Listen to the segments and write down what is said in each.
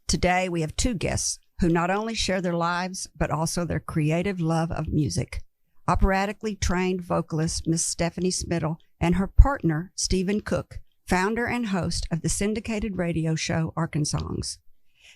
Today, we have two guests who not only share their lives, but also their creative love of music. Operatically trained vocalist Miss Stephanie Smittle and her partner, Stephen Koch, founder and host of the syndicated radio show Arkansas.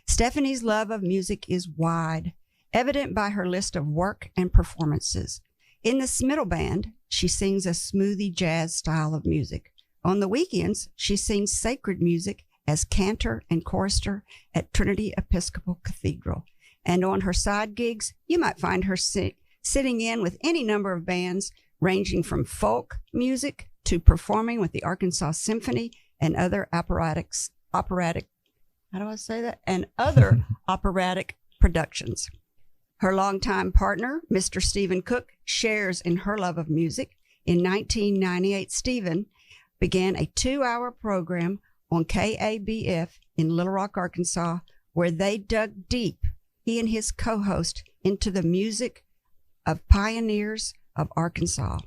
Stephanie's love of music is wide, evident by her list of work and performances. In the Smittle Band, she sings a smoothie jazz style of music. On the weekends, she sings sacred music as cantor and chorister at Trinity Episcopal Cathedral. And on her side gigs, you might find her sitting in with any number of bands, ranging from folk music to performing with the Arkansas Symphony and other operatic, how do I say that? And other operatic productions. Her longtime partner, Mr. Stephen Koch, shares in her love of music. In 1998, Stephen began a 2-hour program on KABF in Little Rock, Arkansas, where they dug deep, he and his co-host, into the music of pioneers of Arkansas.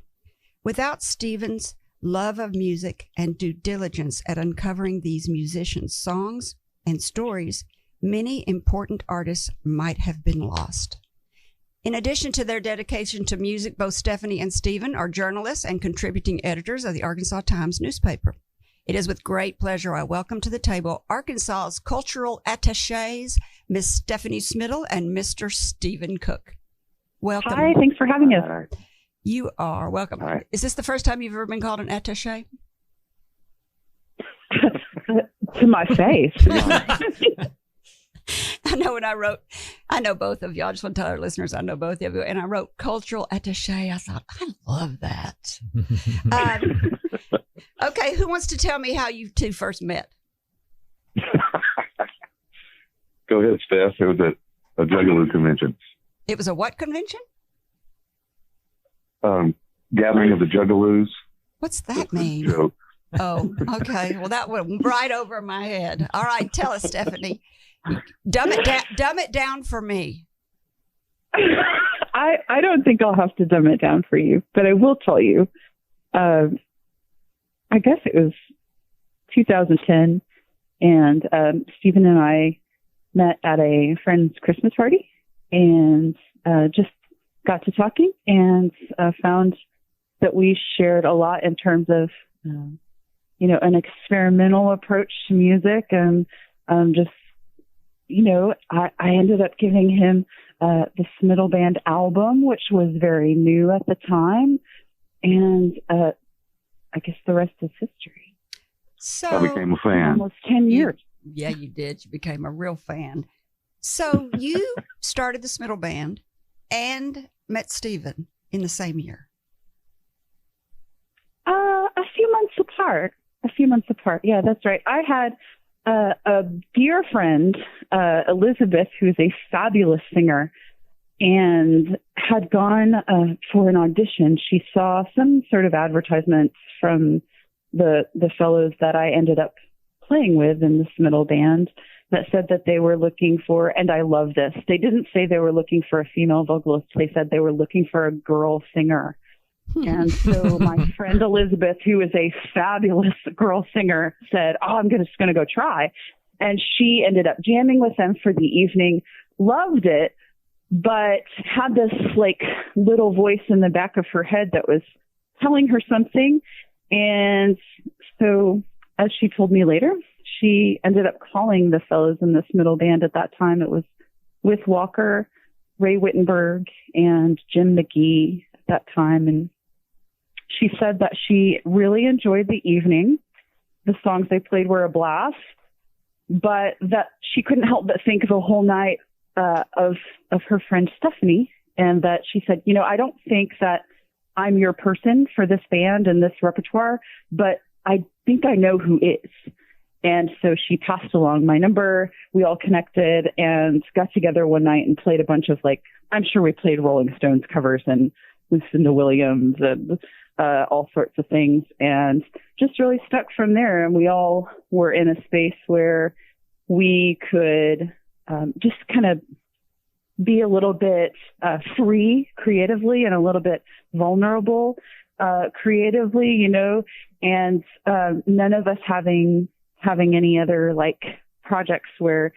Without Stephen's love of music and due diligence at uncovering these musicians' songs and stories, many important artists might have been lost. In addition to their dedication to music, both Stephanie and Stephen are journalists and contributing editors of the Arkansas Times newspaper. It is with great pleasure I welcome to the table Arkansas's cultural attachés, Miss Stephanie Smittle and Mr. Stephen Koch. Welcome. Hi, thanks for having us. You are welcome. Right. Is this the first time you've ever been called an attaché? To my face. I know both of y'all. I just want to tell our listeners, I know both of you. And I wrote cultural attaché. I thought, I love that. Okay, who wants to tell me how you two first met? Go ahead, Steph. It was at a Juggalo convention. It was a what convention? Gathering of the Juggaloos. What's that mean? Oh, okay. Well, that went right over my head. All right, tell us, Stephanie. Dumb it down for me. I don't think I'll have to dumb it down for you, but I will tell you. I guess it was 2010, and Stephen and I met at a friend's Christmas party, and just got to talking and found that we shared a lot in terms of, an experimental approach to music, and just, I ended up giving him the Smittle Band album, which was very new at the time, and I guess the rest is history. So I became a fan. Almost 10 years. Yeah, you did. You became a real fan. So you started the Smittle Band and met Stephen in the same year. A few months apart. Yeah, that's right. I had a dear friend, Elizabeth, who's a fabulous singer, and had gone for an audition. She saw some sort of advertisement from the fellows that I ended up playing with in the Smittle Band that said that they were looking for, and I love this, they didn't say they were looking for a female vocalist. They said they were looking for a girl singer. And so my friend Elizabeth, who is a fabulous girl singer, said, I'm just going to go try. And she ended up jamming with them for the evening, loved it, but had this little voice in the back of her head that was telling her something. And so, as she told me later, she ended up calling the fellows in the Smittle Band. At that time, it was with Walker, Ray Wittenberg, and Jim McGee at that time. And she said that she really enjoyed the evening. The songs they played were a blast, but that she couldn't help but think of a whole night of her friend Stephanie, and that she said, I don't think that I'm your person for this band and this repertoire, but I think I know who is. And so she passed along my number. We all connected and got together one night and played a bunch of I'm sure we played Rolling Stones covers and Lucinda Williams and all sorts of things, and just really stuck from there. And we all were in a space where we could just kind of be a little bit free creatively and a little bit vulnerable creatively, and none of us having any other projects where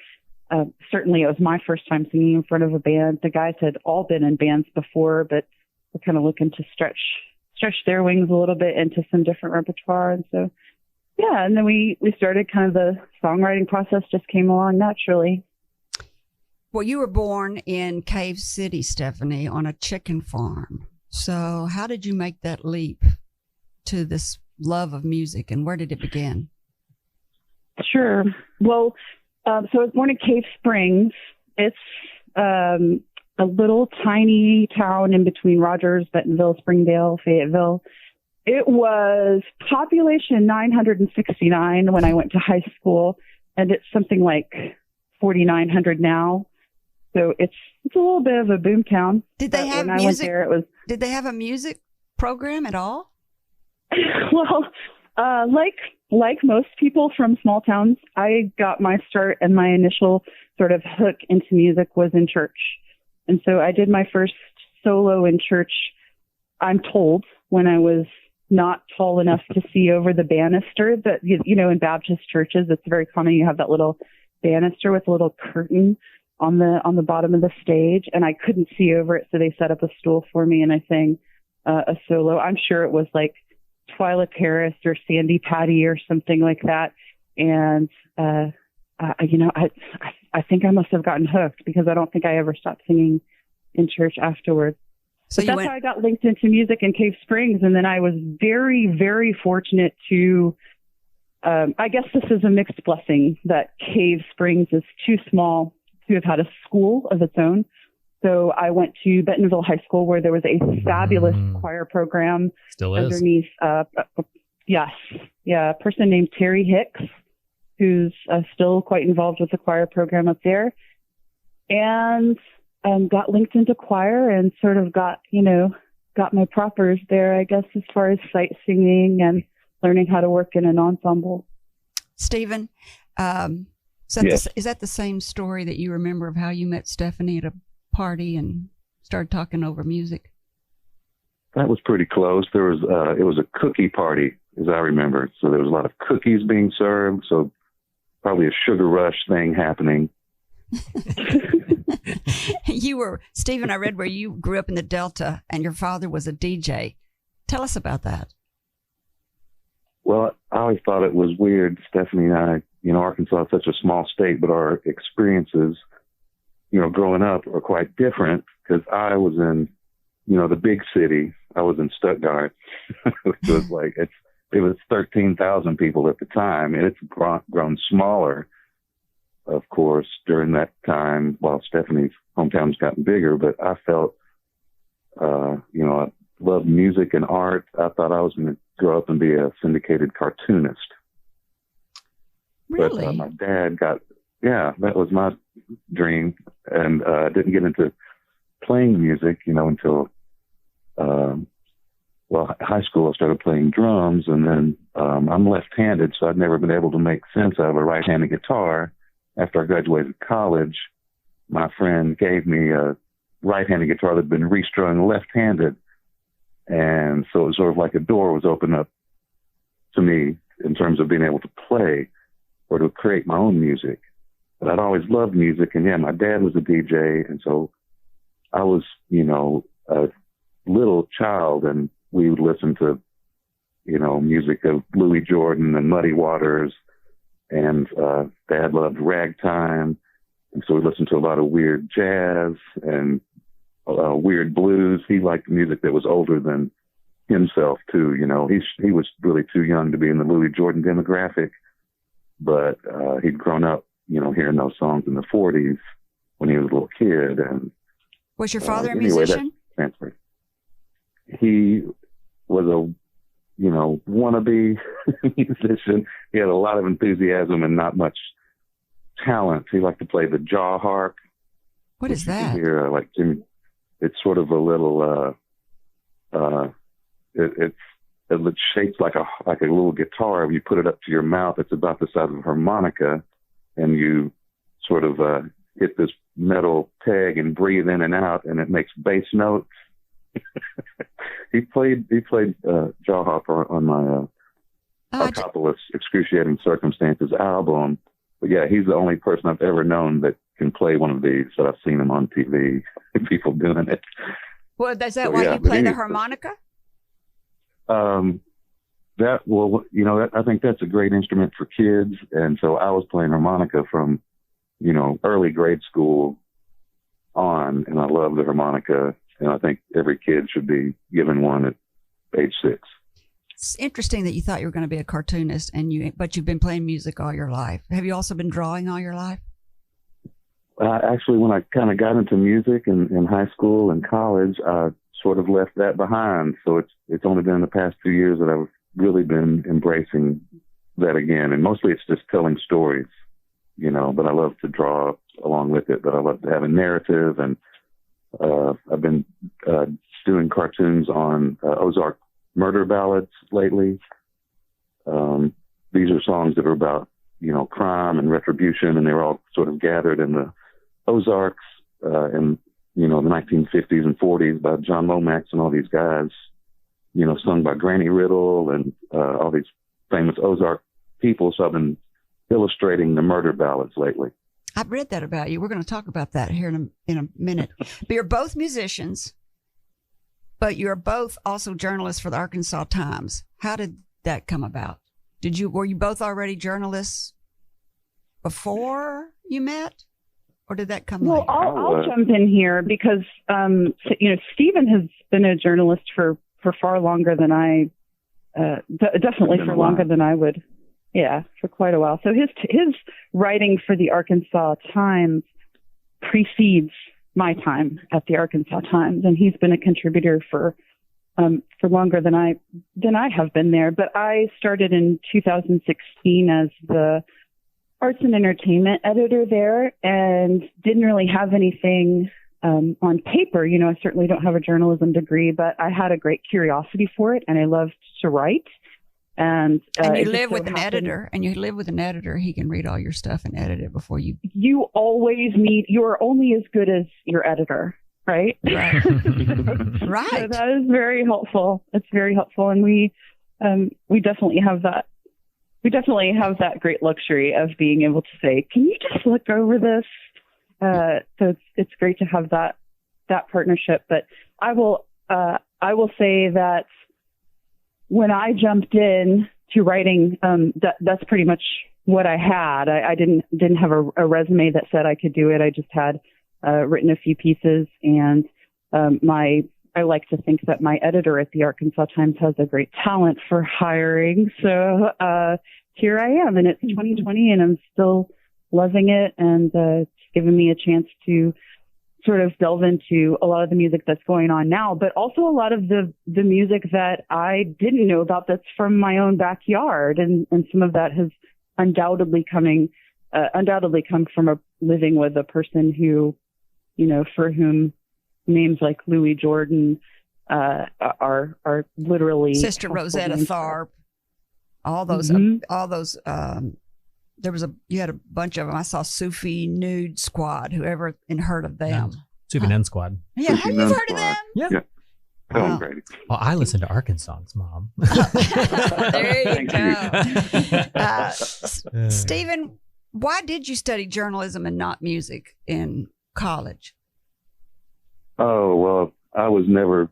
certainly it was my first time singing in front of a band. The guys had all been in bands before, but were kind of looking to stretch their wings a little bit into some different repertoire. And so, yeah, and then we started kind of the songwriting process just came along naturally. Well, you were born in Cave City, Stephanie, on a chicken farm. So how did you make that leap to this love of music, and where did it begin? Sure. Well, so I was born in Cave Springs. It's a little tiny town in between Rogers, Bentonville, Springdale, Fayetteville. It was population 969 when I went to high school, and it's something like 4,900 now. So it's a little bit of a boom town. Did they have music? I went there, did they have a music program at all? Well, like most people from small towns, I got my start and my initial sort of hook into music was in church. And so I did my first solo in church, I'm told, when I was not tall enough to see over the banister. That, you know, in Baptist churches, it's very common. You have that little banister with a little curtain on the bottom of the stage, and I couldn't see over it, so they set up a stool for me, and I sang a solo. I'm sure it was like Twyla Paris or Sandy Patty or something like that. And I think I must have gotten hooked, because I don't think I ever stopped singing in church afterwards. So that's how I got linked into music in Cave Springs. And then I was very, very fortunate to, I guess this is a mixed blessing, that Cave Springs is too small to have had a school of its own. So I went to Bentonville High School, where there was a fabulous choir program. Still is. Underneath, a person named Terry Hicks, who's still quite involved with the choir program up there, and got linked into choir and sort of got my propers there, I guess, as far as sight singing and learning how to work in an ensemble. Stephen, Yes. Is that the same story that you remember of how you met Stephanie at a party and started talking over music? That was pretty close. There was it was a cookie party, as I remember. So there was a lot of cookies being served. So probably a sugar rush thing happening. Stephen, I read where you grew up in the Delta and your father was a DJ. Tell us about that. Well, I always thought it was weird. Stephanie and I, Arkansas is such a small state, but our experiences, growing up are quite different, because I was in, the big city. I was in Stuttgart, which was like, it was 13,000 people at the time, and it's grown smaller, of course, during that time, while Stephanie's hometown's gotten bigger. But I felt, I loved music and art. I thought I was going to grow up and be a syndicated cartoonist. Really? But my dad that was my dream, and didn't get into playing music, until, high school. I started playing drums, and then I'm left-handed, so I'd never been able to make sense out of a right-handed guitar. After I graduated college, my friend gave me a right-handed guitar that had been restrung left-handed, and so it was sort of like a door was opened up to me in terms of being able to play or to create my own music. But I'd always loved music, and my dad was a DJ, and so I was, a little child, and we would listen to, music of Louis Jordan and Muddy Waters, and Dad loved ragtime, and so we listened to a lot of weird jazz and weird blues. He liked music that was older than himself too. He was really too young to be in the Louis Jordan demographic, but he'd grown up, hearing those songs in the 40s when he was a little kid. And was your father a musician? He was a wannabe musician. He had a lot of enthusiasm and not much talent. He liked to play the jaw harp. What is that? Here, like Jimmy, it's sort of a little. It's shaped like a little guitar. When you put it up to your mouth, it's about the size of a harmonica, and you sort of hit this metal peg and breathe in and out, and it makes bass notes. He played jaw harp on my Arcopolis Excruciating Circumstances album, But yeah, he's the only person I've ever known that can play one of these. So I've seen him on TV, people doing it. Well, is that why you play the harmonica? I think that's a great instrument for kids. And so I was playing harmonica from, early grade school on, and I love the harmonica. And I think every kid should be given one at age 6. It's interesting that you thought you were going to be a cartoonist, but you've been playing music all your life. Have you also been drawing all your life? Actually, when I kind of got into music in high school and college, I sort of left that behind. So it's only been the past 2 years that I've really been embracing that again. And mostly it's just telling stories, but I love to draw along with it, but I love to have a narrative. And I've been doing cartoons on Ozark murder ballads lately. These are songs that are about, crime and retribution, and they were all sort of gathered in the Ozarks in, the 1950s and 40s by John Lomax and all these guys, sung by Granny Riddle and all these famous Ozark people. So I've been illustrating the murder ballads lately. I've read that about you. We're going to talk about that here in a minute. But you're both musicians, but you're both also journalists for the Arkansas Times. How did that come about? Were you both already journalists before you met, or did that come later? I'll jump in here because, Stephen has been a journalist for far longer than I, definitely for longer than I would. Yeah, for quite a while. So his writing for the Arkansas Times precedes my time at the Arkansas Times, and he's been a contributor for longer than I have been there. But I started in 2016 as the arts and entertainment editor there, and didn't really have anything on paper. I certainly don't have a journalism degree, but I had a great curiosity for it, and I loved to write. And you live with an editor, he can read all your stuff and edit it before you. You are only as good as your editor, right? Right. Right. So that is very helpful. It's very helpful. And we definitely have that. We definitely have that great luxury of being able to say, can you just look over this? So it's great to have that partnership. But I will say that when I jumped in to writing, that's pretty much what I had. I didn't have a resume that said I could do it. I just had written a few pieces, and I like to think that my editor at the Arkansas Times has a great talent for hiring. So here I am, and it's 2020, and I'm still loving it, and it's given me a chance to sort of delve into a lot of the music that's going on now, but also a lot of the music that I didn't know about that's from my own backyard. And some of that has undoubtedly come from living with a person who, for whom names like Louis Jordan are literally Sister Rosetta Tharpe, all those, you had a bunch of them. I saw Sufi Nude Squad, whoever heard of them. Sufi Nun Squad. Yeah, have you heard of them? Yeah. Wow. Well, I listen to Arkansas songs, Mom. There you go. Stephen, why did you study journalism and not music in college? Oh, well, I was never,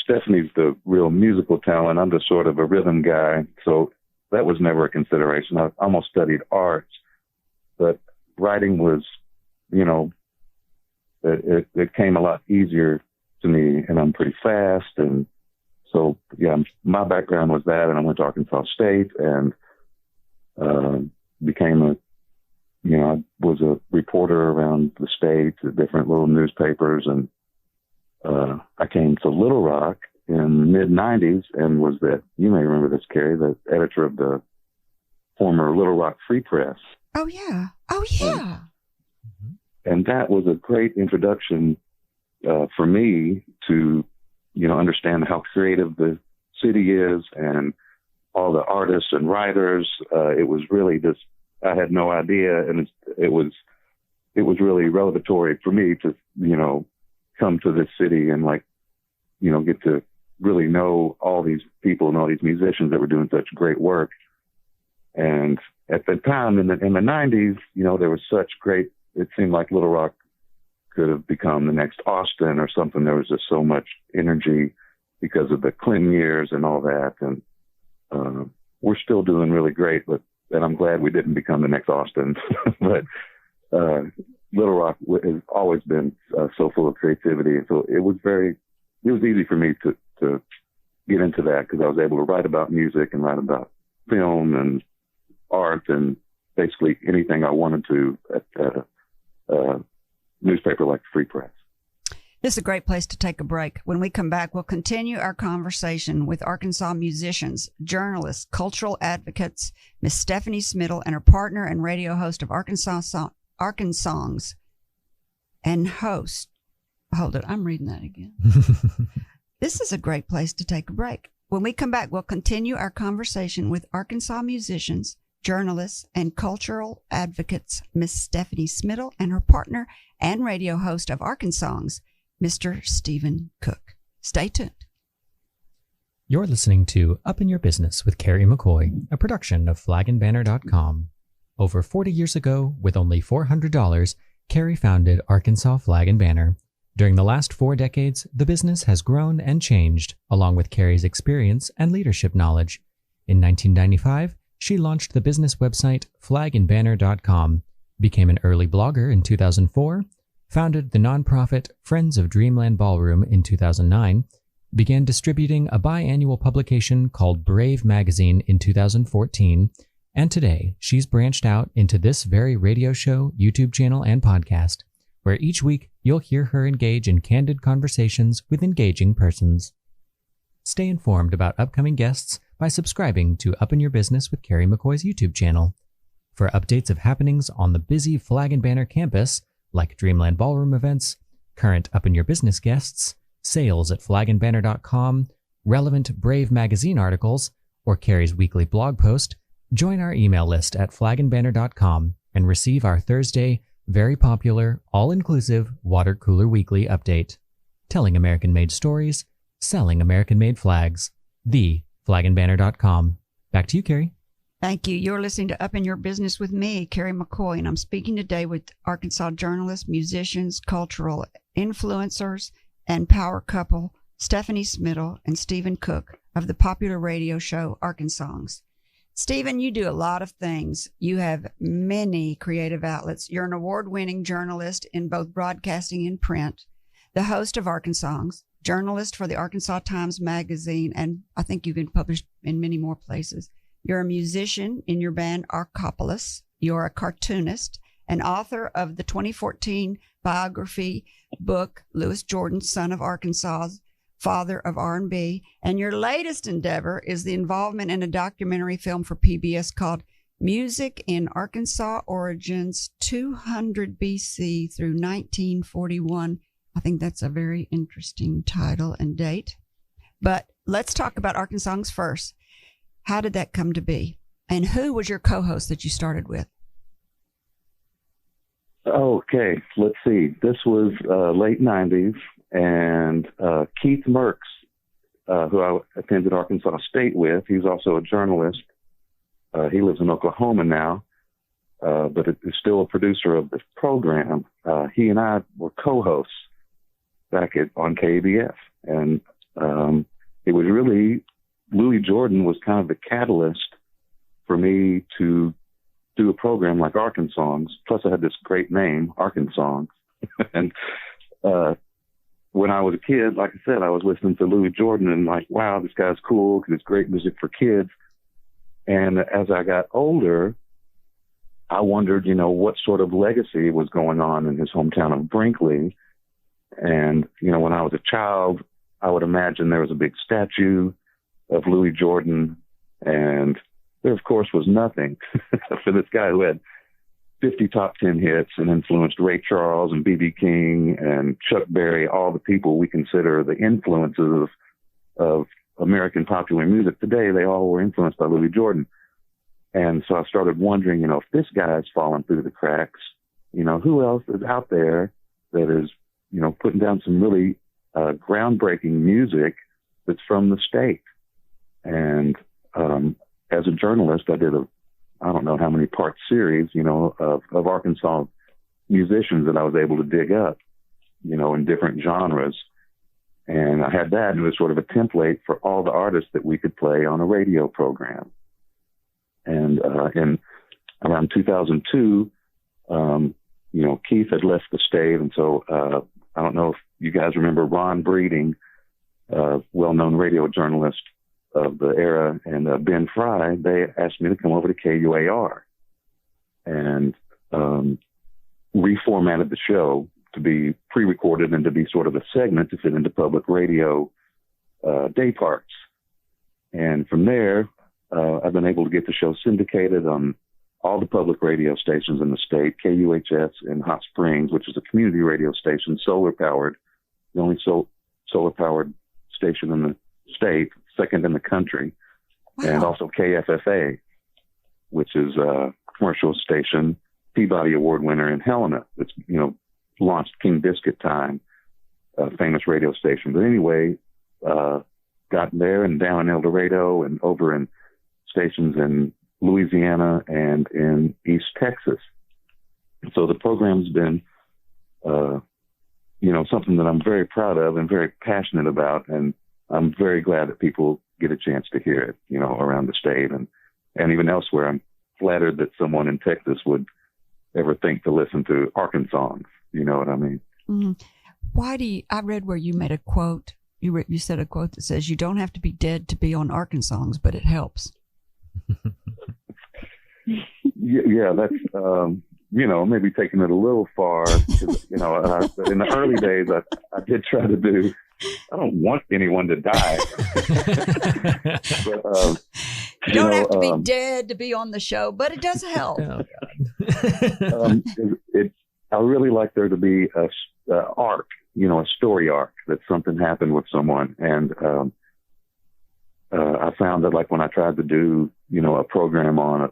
Stephanie's the real musical talent. I'm just sort of a rhythm guy. So that was never a consideration. I almost studied arts, but writing was, it came a lot easier to me, and I'm pretty fast. And so, yeah, my background was that, and I went to Arkansas State and became I was a reporter around the state at different little newspapers, and I came to Little Rock in mid-90s and was you may remember this, Kerry, the editor of the former Little Rock Free Press. Oh, yeah. And that was a great introduction for me to, understand how creative the city is and all the artists and writers. It was really just, I had no idea. And it was really revelatory for me to, come to this city and get to really know all these people and all these musicians that were doing such great work. And at the time in the 90s, you know, there was such great, it seemed like Little Rock could have become the next Austin or something. There was just so much energy because of the Clinton years and all that. And we're still doing really great, and I'm glad we didn't become the next Austin. But Little Rock has always been so full of creativity. So it was easy for me to get into that because I was able to write about music and write about film and art and basically anything I wanted to at a newspaper like Free Press. This is a great place to take a break. When we come back, we'll continue our conversation with Arkansas musicians, journalists, cultural advocates, Miss Stephanie Smittle and her partner and radio host of Arkansas Songs and host. Hold it, I'm reading that again. This is a great place to take a break. When we come back, we'll continue our conversation with Arkansas musicians, journalists, and cultural advocates, Miss Stephanie Smittle and her partner and radio host of Arkansas, Mr. Stephen Koch. Stay tuned. You're listening to Up in Your Business with Kerry McCoy, a production of flagandbanner.com. Over 40 years ago, with only $400, Kerry founded Arkansas Flag and Banner. During the last 4 decades, the business has grown and changed, along with Kerry's experience and leadership knowledge. In 1995, she launched the business website flagandbanner.com, became an early blogger in 2004, founded the nonprofit Friends of Dreamland Ballroom in 2009, began distributing a biannual publication called Brave Magazine in 2014, and today she's branched out into this very radio show, YouTube channel, and podcast, where each week you'll hear her engage in candid conversations with engaging persons. Stay informed about upcoming guests by subscribing to Up in Your Business with Kerry McCoy's YouTube channel. For updates of happenings on the busy Flag and Banner campus, like Dreamland Ballroom events, current Up in Your Business guests, sales at flagandbanner.com, relevant Brave magazine articles, or Kerry's weekly blog post, join our email list at flagandbanner.com and receive our Thursday, very popular, all-inclusive Water Cooler Weekly update. Telling American-made stories, selling American-made flags. Flagandbanner.com. Back to you, Kerry. Thank you. You're listening to Up in Your Business with me, Kerry McCoy, and I'm speaking today with Arkansas journalists, musicians, cultural influencers, and power couple Stephanie Smittle and Stephen Koch of the popular radio show Arkansas. Stephen, you do a lot of things. You have many creative outlets. You're an award-winning journalist in both broadcasting and print, the host of Arkansas, journalist for the Arkansas Times Magazine, and I think you've been published in many more places. You're a musician in your band Arkopolis. You're a cartoonist, and author of the 2014 biography book, Louis Jordan, Son of Arkansas, Father of R&B. And your latest endeavor is the involvement in a documentary film for PBS called Music in Arkansas Origins 200 BC through 1941. I think that's a very interesting title and date. But let's talk about Arkansas first. How did that come to be? And who was your co-host that you started with? Okay, let's see. This was late 90s, and Keith Merckx, who I attended Arkansas State with, he's also a journalist. He lives in Oklahoma now, but is still a producer of this program. He and I were co-hosts back on KBF, and it was really, Louis Jordan was kind of the catalyst for me to do a program like Arkansas. Plus, I had this great name, Arkansas. And when I was a kid, like I said, I was listening to Louis Jordan and like, wow, this guy's cool because it's great music for kids. And as I got older, I wondered, what sort of legacy was going on in his hometown of Brinkley. And, when I was a child, I would imagine there was a big statue of Louis Jordan, and there, of course, was nothing for this guy who had 50 top 10 hits and influenced Ray Charles and B.B. King and Chuck Berry, all the people we consider the influences of American popular music today. They all were influenced by Louis Jordan. And so I started wondering, if this guy's fallen through the cracks, who else is out there that is, putting down some really groundbreaking music that's from the state. And as a journalist, I did a I don't know how many part series, of Arkansas musicians that I was able to dig up, in different genres. And I had that, and it was sort of a template for all the artists that we could play on a radio program. And in around 2002, Keith had left the state, and so I don't know if you guys remember Ron Breeding, well-known radio journalist of the era, and Ben Fry. They asked me to come over to KUAR and reformatted the show to be pre-recorded and to be sort of a segment to fit into public radio day parts. And from there, I've been able to get the show syndicated on all the public radio stations in the state, KUHS in Hot Springs, which is a community radio station, solar-powered, the only solar-powered station in the state, second in the country. Wow. And also KFFA, which is a commercial station, Peabody Award winner in Helena. It's, launched King Biscuit Time, a famous radio station. But anyway, got there and down in El Dorado and over in stations in Louisiana and in East Texas. So the program's been, something that I'm very proud of and very passionate about. And I'm very glad that people get a chance to hear it, around the state and even elsewhere. I'm flattered that someone in Texas would ever think to listen to Arkansas songs. You know what I mean? Mm-hmm. I read where you made a quote. You said a quote that says, "You don't have to be dead to be on Arkansas songs, but it helps." Yeah, that's, maybe taking it a little far. In the early days, I did try to do, I don't want anyone to die. But, you don't have to be dead to be on the show, but it does help. Oh, God. I really like there to be a arc, a story arc, that something happened with someone. And I found that, like, when I tried to do, a program on a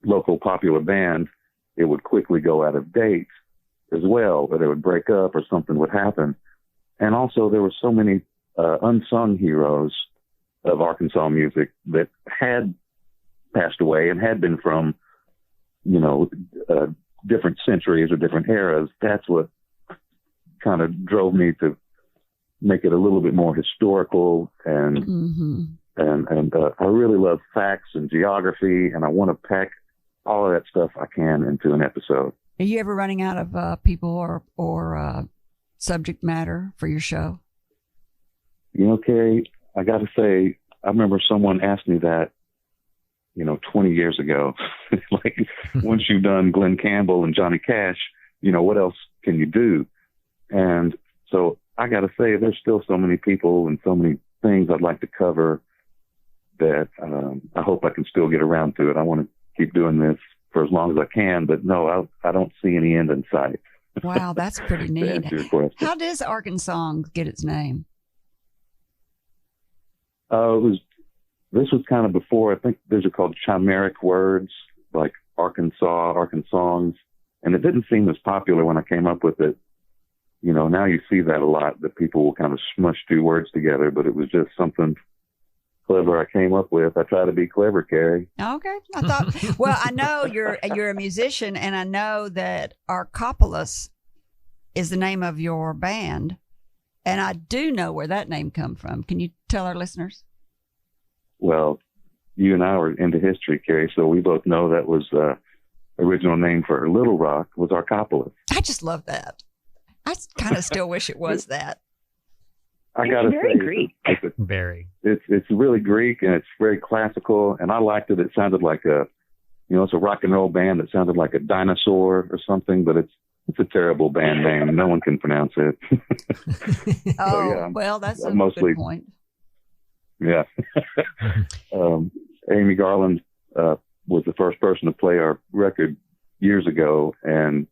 local popular band, it would quickly go out of date as well, whether it would break up or something would happen. And also there were so many unsung heroes of Arkansas music that had passed away and had been from, different centuries or different eras. That's what kind of drove me to make it a little bit more historical and I really love facts and geography, and I want to pack all of that stuff I can into an episode. Are you ever running out of people or subject matter for your show? Kerry, I got to say, I remember someone asked me that, 20 years ago. Like, once you've done Glenn Campbell and Johnny Cash, what else can you do? And so I got to say, there's still so many people and so many things I'd like to cover that I hope I can still get around to it. I want to keep doing this for as long as I can, but no, I don't see any end in sight. Wow, that's pretty neat. To answer your question. How does Arkansas get its name? This was kind of before, I think these are called chimeric words, like Arkansas, Arkansans, and it didn't seem as popular when I came up with it. Now you see that a lot, that people will kind of smush two words together, but it was just something clever I came up with. I try to be clever, Kerry. Okay. I know you're a musician, and I know that Arkopolis is the name of your band, and I do know where that name come from. Can you tell our listeners? Well, you and I were into history, Kerry, so we both know that was original name for Little Rock was Arkopolis. I just love that. I kind of still wish it was that. I gotta very say, Greek. Very. It's really Greek, and it's very classical, and I liked it. It sounded like it's a rock and roll band that sounded like a dinosaur or something, but it's a terrible band name. No one can pronounce it. Well, that's a mostly, good point. Yeah. Amy Garland was the first person to play our record years ago, and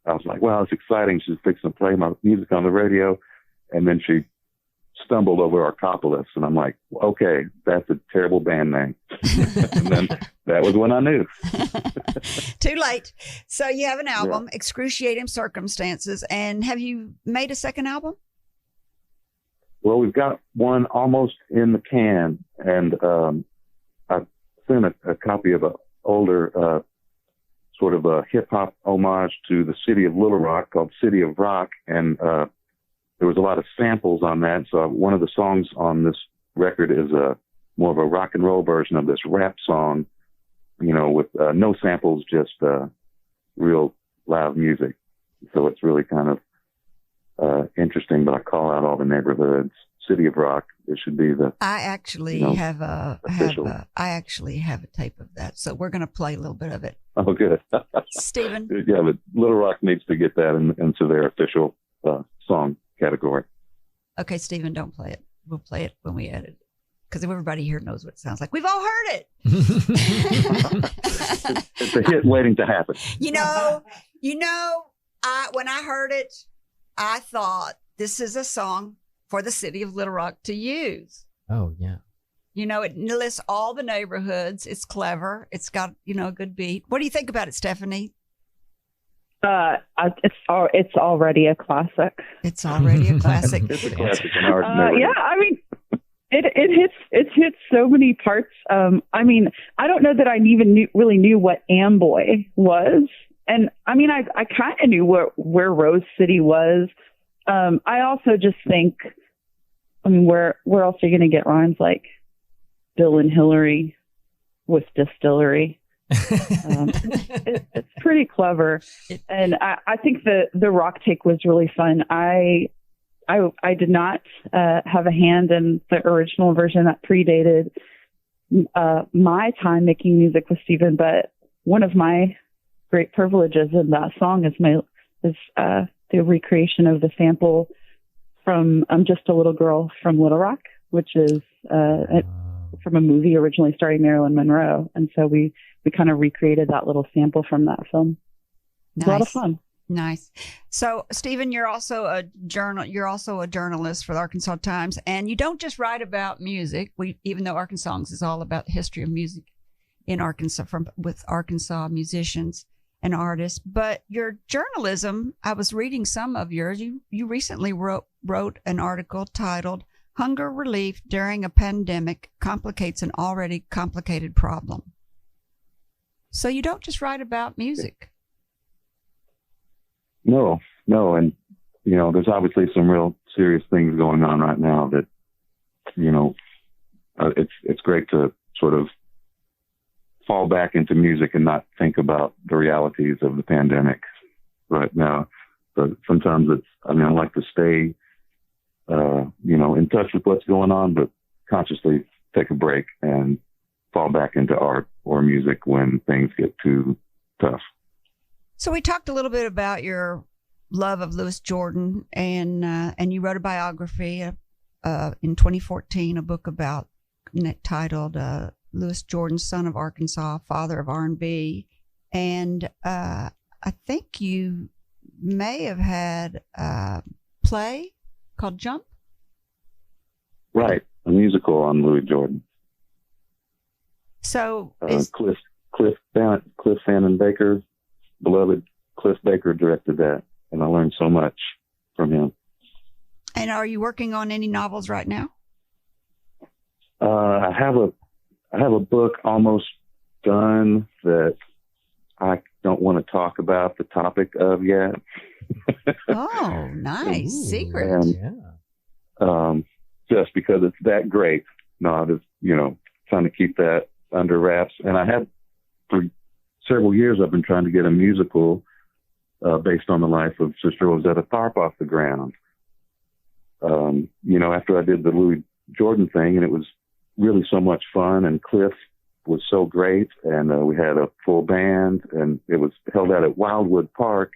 I was like, wow, it's exciting. She's fixing to play my music on the radio. And then she stumbled over Arkopolis, and I'm like, okay, that's a terrible band name. And then that was when I knew. Too late. So you have an album, Excruciating Circumstances, and have you made a second album? Well, we've got one almost in the can, and I sent a copy of older sort of a hip hop homage to the city of Little Rock called City of Rock, and there was a lot of samples on that. So one of the songs on this record is more of a rock and roll version of this rap song, with no samples, just real loud music. So it's really kind of interesting, but I call out all the neighborhoods. City of Rock, it should be the. I actually have a tape of that, so we're going to play a little bit of it. Oh, good. Stephen. Yeah, but Little Rock needs to get that into their official song category. Okay, Stephen, don't play it. We'll play it when we edit it, because everybody here knows what it sounds like. We've all heard it. It's a hit waiting to happen. When I heard it, I thought this is a song for the city of Little Rock to use. Oh, yeah. It lists all the neighborhoods. It's clever. It's got, a good beat. What do you think about it, Stephanie? It's already a classic. It's already a classic. It's a classic in our neighborhood. Yeah, I mean, it hits so many parts. I mean, I don't know that I even really knew what Amboy was. And I mean, I kind of knew where Rose City was. I also just think, where else are you going to get rhymes like Bill and Hillary with distillery? It's pretty clever. And I think the rock take was really fun. I did not have a hand in the original version that predated my time making music with Stephen, but one of my great privileges in that song is the recreation of the sample from I'm Just a Little Girl from Little Rock, which is from a movie originally starring Marilyn Monroe. And so we kind of recreated that little sample from that film. Nice. A lot of fun. Nice. So, Stephen, you're also a journalist for the Arkansas Times, and you don't just write about music. Even though Arkansas Songs is all about the history of music in Arkansas with Arkansas musicians and artists, but your journalism, I was reading some of yours. You recently wrote an article titled "Hunger Relief During a Pandemic Complicates an Already Complicated Problem." So you don't just write about music. No, and there's obviously some real serious things going on right now that it's great to sort of fall back into music and not think about the realities of the pandemic right now. But sometimes I like to stay, in touch with what's going on, but consciously take a break and fall back into art or music when things get too tough. So we talked a little bit about your love of Louis Jordan, and you wrote a biography in 2014, a book titled Louis Jordan, Son of Arkansas, Father of R&B. And I think you may have had a play called Jump. Right, a musical on Louis Jordan. So Cliff Fannin Baker, beloved Cliff Baker, directed that, and I learned so much from him. And are you working on any novels right now? I have a book almost done that I don't want to talk about the topic of yet. Oh, nice. Ooh, secret. And, just because it's that great. No, I was, trying to keep that under wraps. And I had, for several years, I've been trying to get a musical based on the life of Sister Rosetta Tharpe off the ground. After I did the Louis Jordan thing, and it was really so much fun, and Cliff was so great, and we had a full band, and it was held out at Wildwood Park,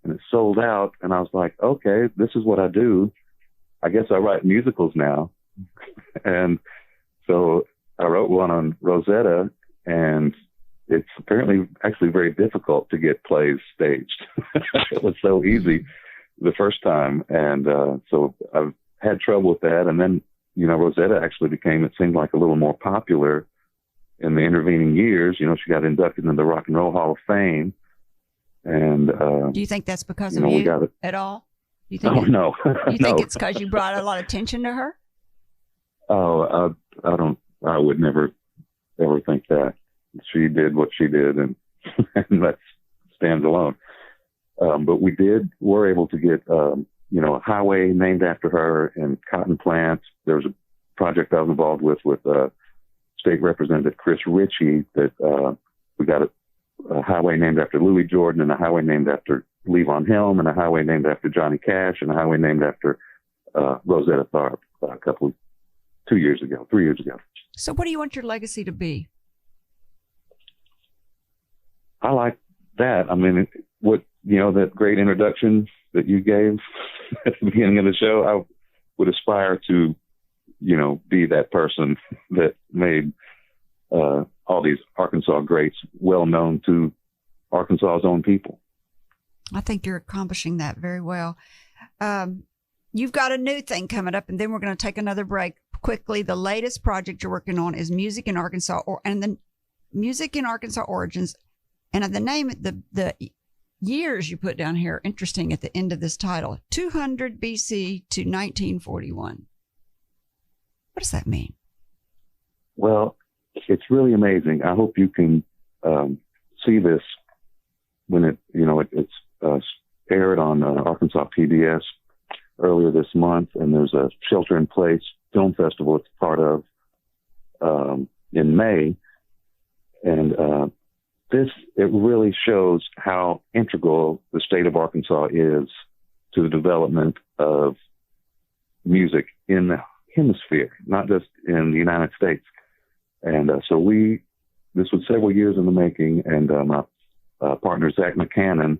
and it sold out, and I was like, okay, this is what I do. I guess I write musicals now. And so I wrote one on Rosetta, and it's apparently actually very difficult to get plays staged. It was so easy the first time, and so I've had trouble with that, and then Rosetta actually it seemed like a little more popular in the intervening years. She got inducted into the Rock and Roll Hall of Fame. And do you think that's because of you at all? You think no. You think it's because you brought a lot of attention to her? Oh, I would never ever think that. she did what she did, and, and that stands alone. But were able to get, a highway named after her and cotton plants. There was a project I was involved with State Representative Chris Ritchie that we got a highway named after Louis Jordan, and a highway named after Levon Helm, and a highway named after Johnny Cash, and a highway named after Rosetta Tharpe 3 years ago. So what do you want your legacy to be? I like that. I mean, that great introduction that you gave at the beginning of the show, I would aspire to, be that person that made all these Arkansas greats well known to Arkansas's own people. I think you're accomplishing that very well. You've got a new thing coming up, and then we're going to take another break. Quickly, the latest project you're working on is Music in Arkansas, and the Music in Arkansas Origins. And the name, the years you put down here, interesting at the end of this title, 200 BC to 1941. What does that mean? Well, it's really amazing. I hope you can see this when it's aired on Arkansas PBS earlier this month, and there's a shelter-in-place film festival it's part of in May, and it really shows how integral the state of Arkansas is to the development of music in the hemisphere, not just in the United States. And so this was several years in the making, and my partner, Zach McCannon,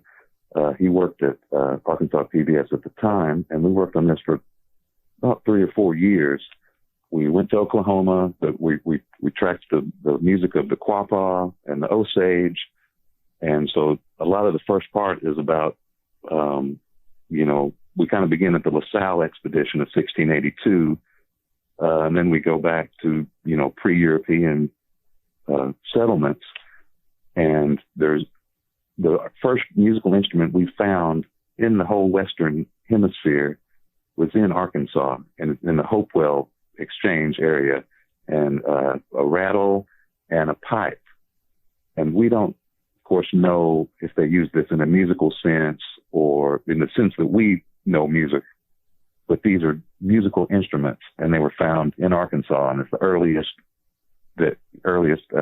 he worked at Arkansas PBS at the time, and we worked on this for about 3 or 4 years. We went to Oklahoma, but we tracked the music of the Quapaw and the Osage. And so a lot of the first part is about, we kind of begin at the LaSalle expedition of 1682. And then we go back to, pre-European settlements. And there's the first musical instrument we found in the whole Western Hemisphere was in Arkansas, in the Hopewell Exchange area, and a rattle and a pipe. And we don't, of course, know if they use this in a musical sense or in the sense that we know music, but these are musical instruments, and they were found in Arkansas, and it's the earliest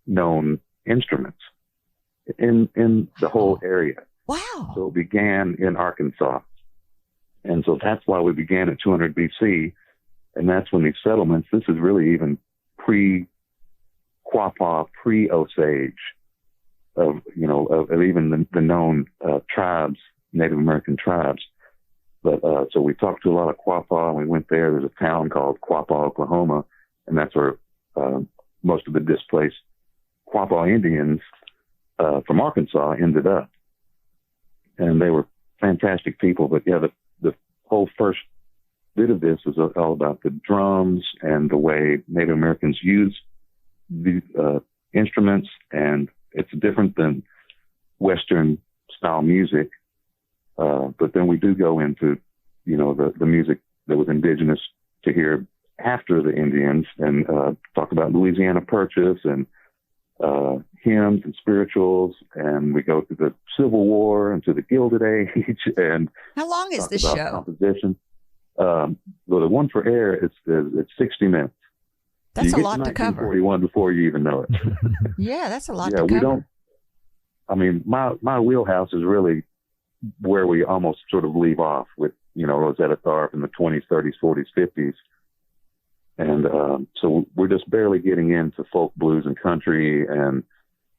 known instruments in the whole area. Wow. So it began in Arkansas. And so that's why we began at 200 BC. And that's when these settlements, this is really even pre-Quapaw, pre-Osage of even the known tribes, Native American tribes. But so we talked to a lot of Quapaw, and we went there. There's a town called Quapaw, Oklahoma, and that's where most of the displaced Quapaw Indians from Arkansas ended up. And they were fantastic people. But yeah, the whole first bit of this is all about the drums and the way Native Americans use these instruments, and it's different than Western style music. But then we do go into, the music that was indigenous to here after the Indians, and talk about Louisiana Purchase and hymns and spirituals, and we go through the Civil War and to the Gilded Age. And how long is this show? Composition. Well, the one for air, it's 60 minutes. That's a lot to cover. 1941 before you even know it. Yeah, that's a lot to cover. My wheelhouse is really where we almost sort of leave off with, Rosetta Tharpe in the 20s, 30s, 40s, 50s. And so we're just barely getting into folk, blues, and country, and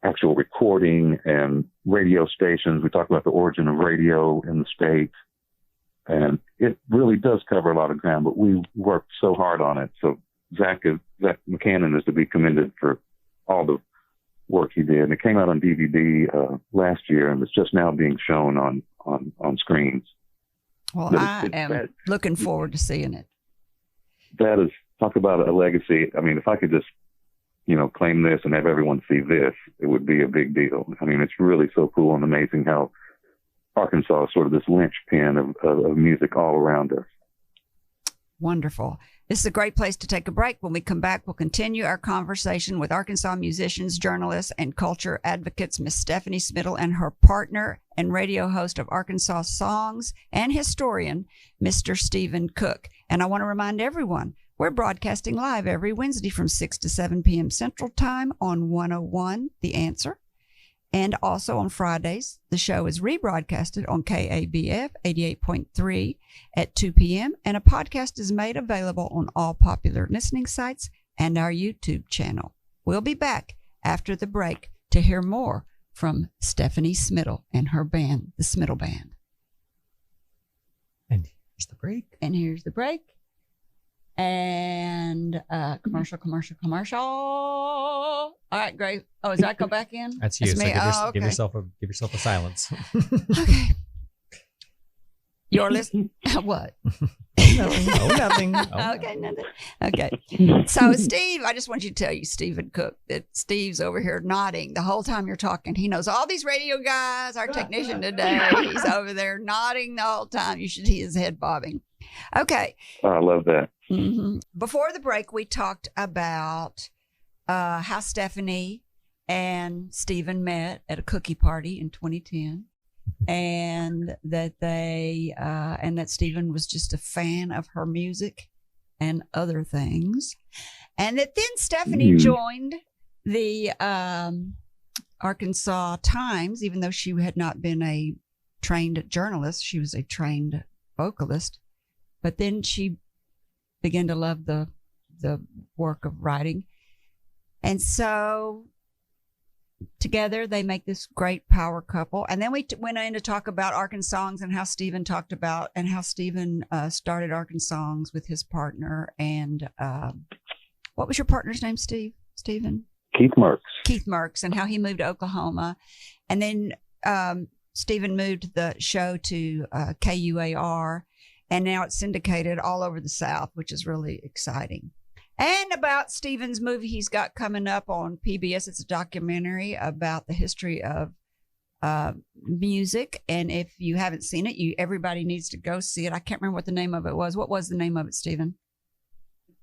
actual recording and radio stations. We talk about the origin of radio in the state. And it really does cover a lot of ground, but we worked so hard on it. So Zach McCannon is to be commended for all the work he did. And it came out on DVD last year, and it's just now being shown on screens. Well, I am looking forward to seeing it. That is, talk about a legacy. I mean, if I could just, claim this and have everyone see this, it would be a big deal. I mean, it's really so cool and amazing how Arkansas is sort of this linchpin of music all around us. Wonderful. This is a great place to take a break. When we come back, we'll continue our conversation with Arkansas musicians, journalists, and culture advocates, Miss Stephanie Smittle, and her partner and radio host of Arkansas Songs and historian, Mr. Stephen Koch. And I want to remind everyone, we're broadcasting live every Wednesday from 6 to 7 p.m. Central Time on 101 The Answer. And also on Fridays, the show is rebroadcasted on KABF 88.3 at 2 p.m. And a podcast is made available on all popular listening sites and our YouTube channel. We'll be back after the break to hear more from Stephanie Smittle and her band, the Smittle Band. And here's the break. And commercial. All right, great. Oh, does that go back in? That's you. That's me. So Okay. give yourself a silence. Okay. You're listening. What? Nothing. Okay, nothing. Okay. So, Steve, I just want you to tell you, Stephen Koch, that Steve's over here nodding the whole time you're talking. He knows all these radio guys, our technician today. He's over there nodding the whole time. You should see his head bobbing. Okay. I love that. Mm-hmm. Before the break, we talked about how Stephanie and Stephen met at a cookie party in 2010. And that that Stephen was just a fan of her music and other things. And that then Stephanie joined the Arkansas Times, even though she had not been a trained journalist, she was a trained vocalist. But then she began to love the work of writing. And so together they make this great power couple. And then we went in to talk about Arkansongs and how Stephen talked about and how Stephen started Arkansongs with his partner. And what was your partner's name, Stephen? Keith Merckx. And how he moved to Oklahoma. And then Stephen moved the show to KUAR. And now it's syndicated all over the South, which is really exciting. And about Stephen's movie he's got coming up on PBS. It's a documentary about the history of music. And if you haven't seen it, everybody needs to go see it. I can't remember what the name of it was. What was the name of it, Stephen?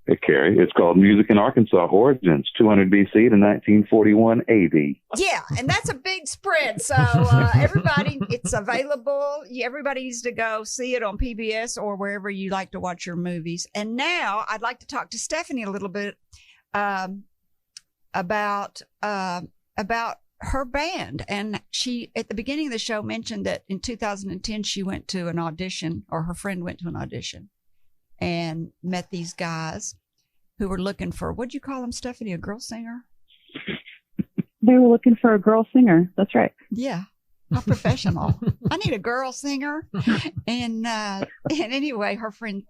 Hey, Kerry, it's called Music in Arkansas Origins, 200 BC to 1941 AD. Yeah, and that's a big spread. So everybody, it's available. Everybody needs to go see it on PBS or wherever you like to watch your movies. And now I'd like to talk to Stephanie a little bit about her band. And she, at the beginning of the show, mentioned that in 2010 she went to an audition, or her friend went to an audition, and met these guys who were looking for, what'd you call them, Stephanie, a girl singer? They were looking for a girl singer. That's right. Yeah. How professional. I need a girl singer. And anyway, her friend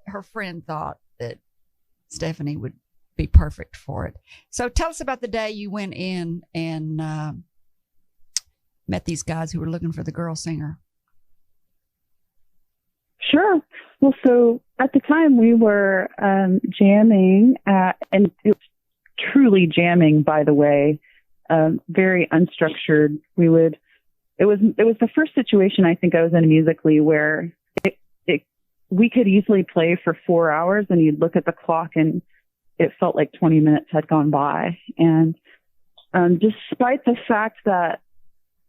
thought that Stephanie would be perfect for it. So tell us about the day you went in and met these guys who were looking for the girl singer. Sure. Well, so at the time we were jamming, and it was truly jamming, by the way, very unstructured. It was the first situation I think I was in musically where we could easily play for 4 hours, and you'd look at the clock and it felt like 20 minutes had gone by. And despite the fact that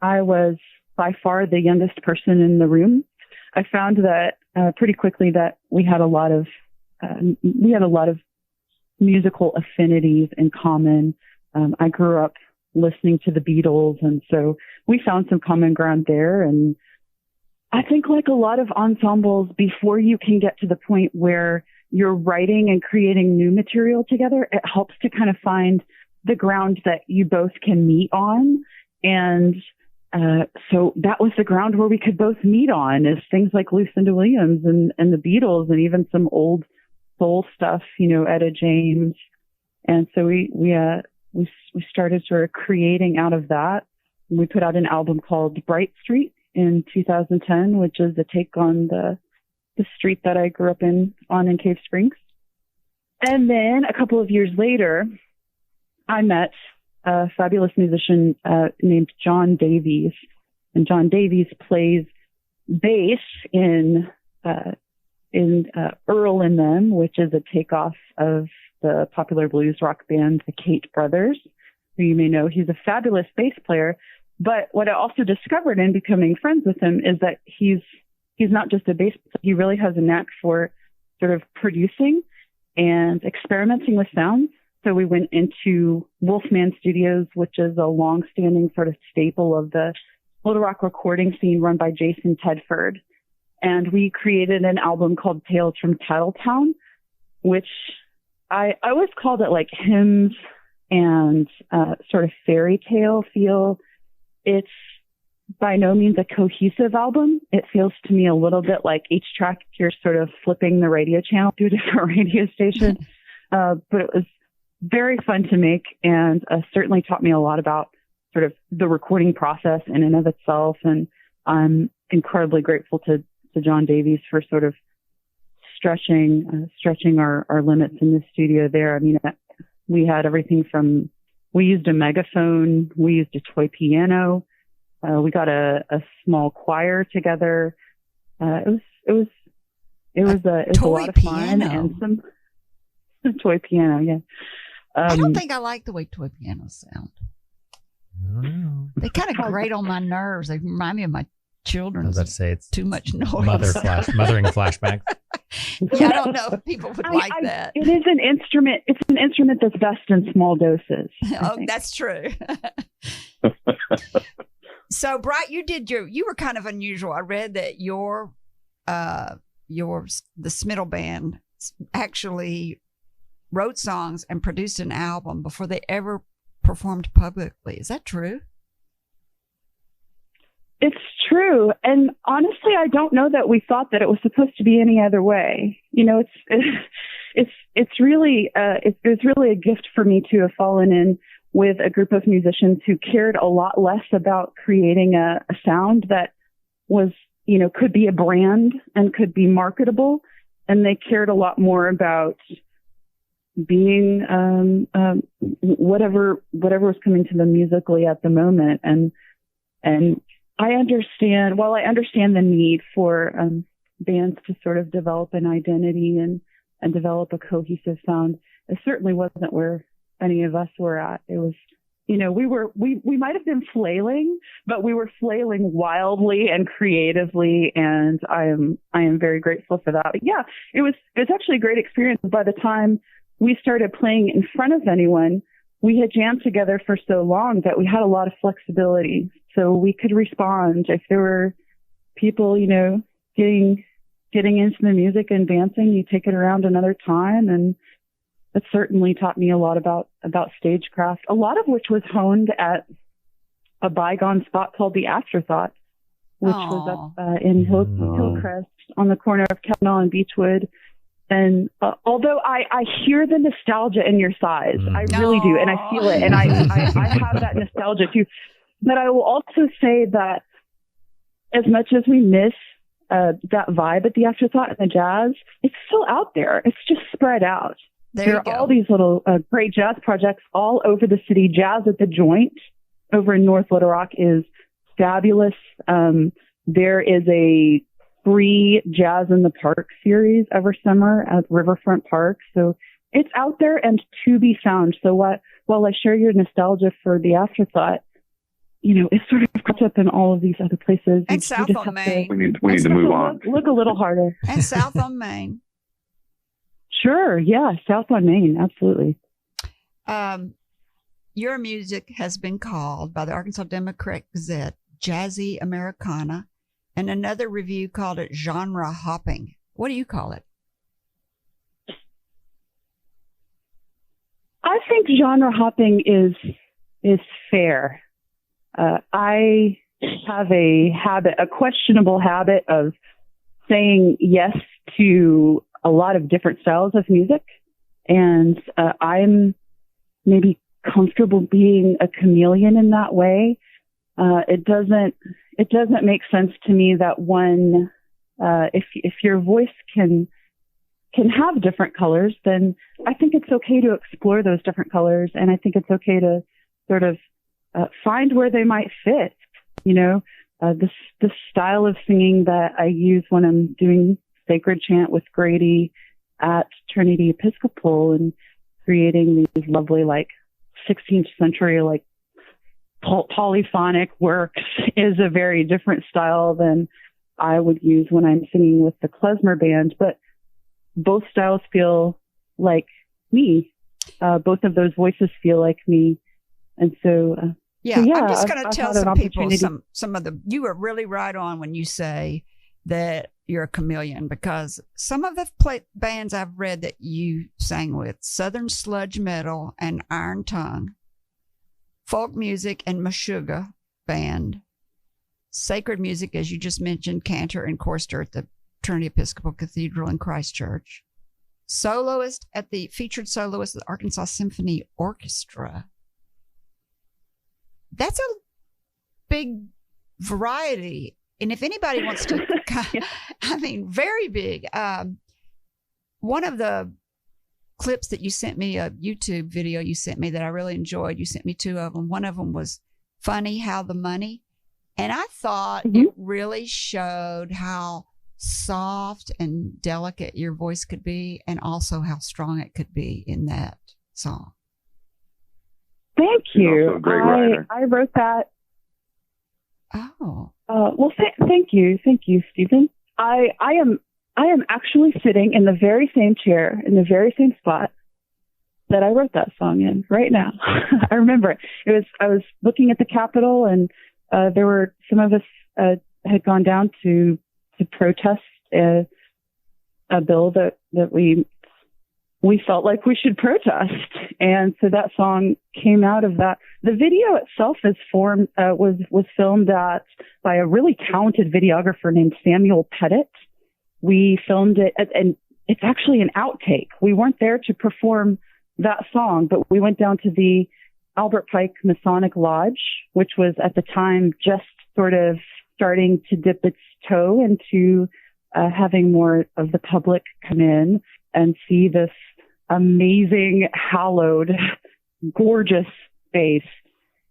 I was by far the youngest person in the room, I found that pretty quickly that we had a lot of musical affinities in common. I grew up listening to the Beatles, and so we found some common ground there. And I think, like a lot of ensembles, before you can get to the point where you're writing and creating new material together, it helps to kind of find the ground that you both can meet on. And so that was the ground where we could both meet on, is things like Lucinda Williams and the Beatles, and even some old soul stuff, Etta James. And so we started sort of creating out of that. We put out an album called Bright Street in 2010, which is a take on the street that I grew up on in Cave Springs. And then a couple of years later, I met a fabulous musician named John Davies. And John Davies plays bass in in Earl and Them, which is a takeoff of the popular blues rock band, the Kate Brothers, who you may know. He's a fabulous bass player. But what I also discovered in becoming friends with him is that he's not just a bass player. He really has a knack for sort of producing and experimenting with sounds. So we went into Wolfman Studios, which is a long-standing sort of staple of the Little Rock recording scene run by Jason Tedford. And we created an album called Tales from Tattletown, which I always called it like hymns and sort of fairy tale feel. It's by no means a cohesive album. It feels to me a little bit like each track you're sort of flipping the radio channel to a different radio station. But it was very fun to make, and certainly taught me a lot about sort of the recording process in and of itself. And I'm incredibly grateful to John Davies for sort of stretching our limits in the studio there. I mean, we had everything from, we used a megaphone, we used a toy piano, we got a small choir together. It was a lot of fun, and some toy piano. Yeah. I don't think I like the way toy pianos sound. I don't know. They kind of grate on my nerves. They remind me of my children. I was about to say it's too much noise. Mothering flashbacks. Yeah, I don't know if people would like that. It is an instrument. It's an instrument that's best in small doses. Oh, that's true. So, Bright, you were kind of unusual. I read that the Smittle Band actually wrote songs and produced an album before they ever performed publicly. Is that true? It's true. And honestly, I don't know that we thought that it was supposed to be any other way. You know, it's really a gift for me to have fallen in with a group of musicians who cared a lot less about creating a sound that was, you know, could be a brand and could be marketable. And they cared a lot more about being whatever was coming to them musically at the moment. And I understand the need for bands to sort of develop an identity and develop a cohesive sound. It certainly wasn't where any of us were at. It was, you know, we might have been flailing, but we were flailing wildly and creatively, and I am very grateful for that. But yeah, it was actually a great experience. By the time we started playing in front of anyone, we had jammed together for so long that we had a lot of flexibility. So we could respond if there were people, you know, getting into the music and dancing. You take it around another time, and it certainly taught me a lot about stagecraft, a lot of which was honed at a bygone spot called the Afterthought, which was up in Hillcrest on the corner of Kavanaugh and Beechwood. And although I hear the nostalgia in your sighs, I really do, and I feel it, and I have that nostalgia too. But I will also say that as much as we miss that vibe at the Afterthought and the jazz, it's still out there. It's just spread out. There are all these little great jazz projects all over the city. Jazz at the Joint over in North Little Rock is fabulous. There is a free Jazz in the Park series every summer at Riverfront Park. So it's out there and to be found. So while I share your nostalgia for the Afterthought, you know, it's sort of cropped up in all of these other places. And South on Main. We need to move on. Look a little harder. And South on Main. Sure. Yeah. South on Main. Absolutely. Your music has been called by the Arkansas Democrat Gazette jazzy Americana, and another review called it genre hopping. What do you call it? I think genre hopping is fair. I have a questionable habit of saying yes to a lot of different styles of music, and I'm maybe comfortable being a chameleon in that way. It doesn't make sense to me that one, if your voice can have different colors, then I think it's okay to explore those different colors, and I think it's okay to sort of find where they might fit. You know, the style of singing that I use when I'm doing sacred chant with Grady at Trinity Episcopal and creating these lovely, like, 16th century, like, polyphonic works is a very different style than I would use when I'm singing with the klezmer band. But both styles feel like me. Both of those voices feel like me. And so, I'm just going to tell some people some of the, you were really right on when you say that you're a chameleon, because some of the bands I've read that you sang with, Southern Sludge Metal and Iron Tongue, folk music and Meshuggah band, sacred music, as you just mentioned, cantor and chorister at the Trinity Episcopal Cathedral in Christchurch, featured soloist at the Arkansas Symphony Orchestra. That's a big variety. And if anybody wants to, I mean, very big. One of the clips that you sent me, a YouTube video you sent me that I really enjoyed, you sent me two of them. One of them was Funny How the Money. And I thought it really showed how soft and delicate your voice could be, and also how strong it could be in that song. Thank you. Also a great writer. I wrote that. Oh. Well, thank you, Stephen. I am actually sitting in the very same chair in the very same spot that I wrote that song in right now. I remember it. I was looking at the Capitol, and there were some of us had gone down to protest a bill that we felt like we should protest, and so that song came out of that. The video itself was filmed by a really talented videographer named Samuel Pettit. We filmed it, and it's actually an outtake. We weren't there to perform that song, but we went down to the Albert Pike Masonic Lodge, which was at the time just sort of starting to dip its toe into having more of the public come in and see this amazing, hallowed, gorgeous space.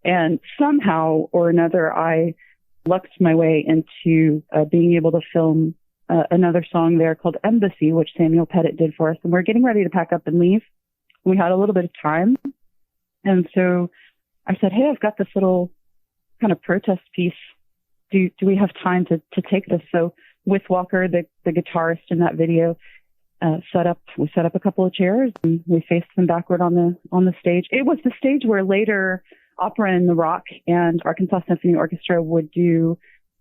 And somehow or another, I lucked my way into being able to film another song there called Embassy, which Samuel Pettit did for us. And we're getting ready to pack up and leave. We had a little bit of time. And so I said, hey, I've got this little kind of protest piece. Do we have time to take this? So with Walker, the guitarist in that video, we set up a couple of chairs and we faced them backward on the stage. It was the stage where later Opera in the Rock and Arkansas Symphony Orchestra would do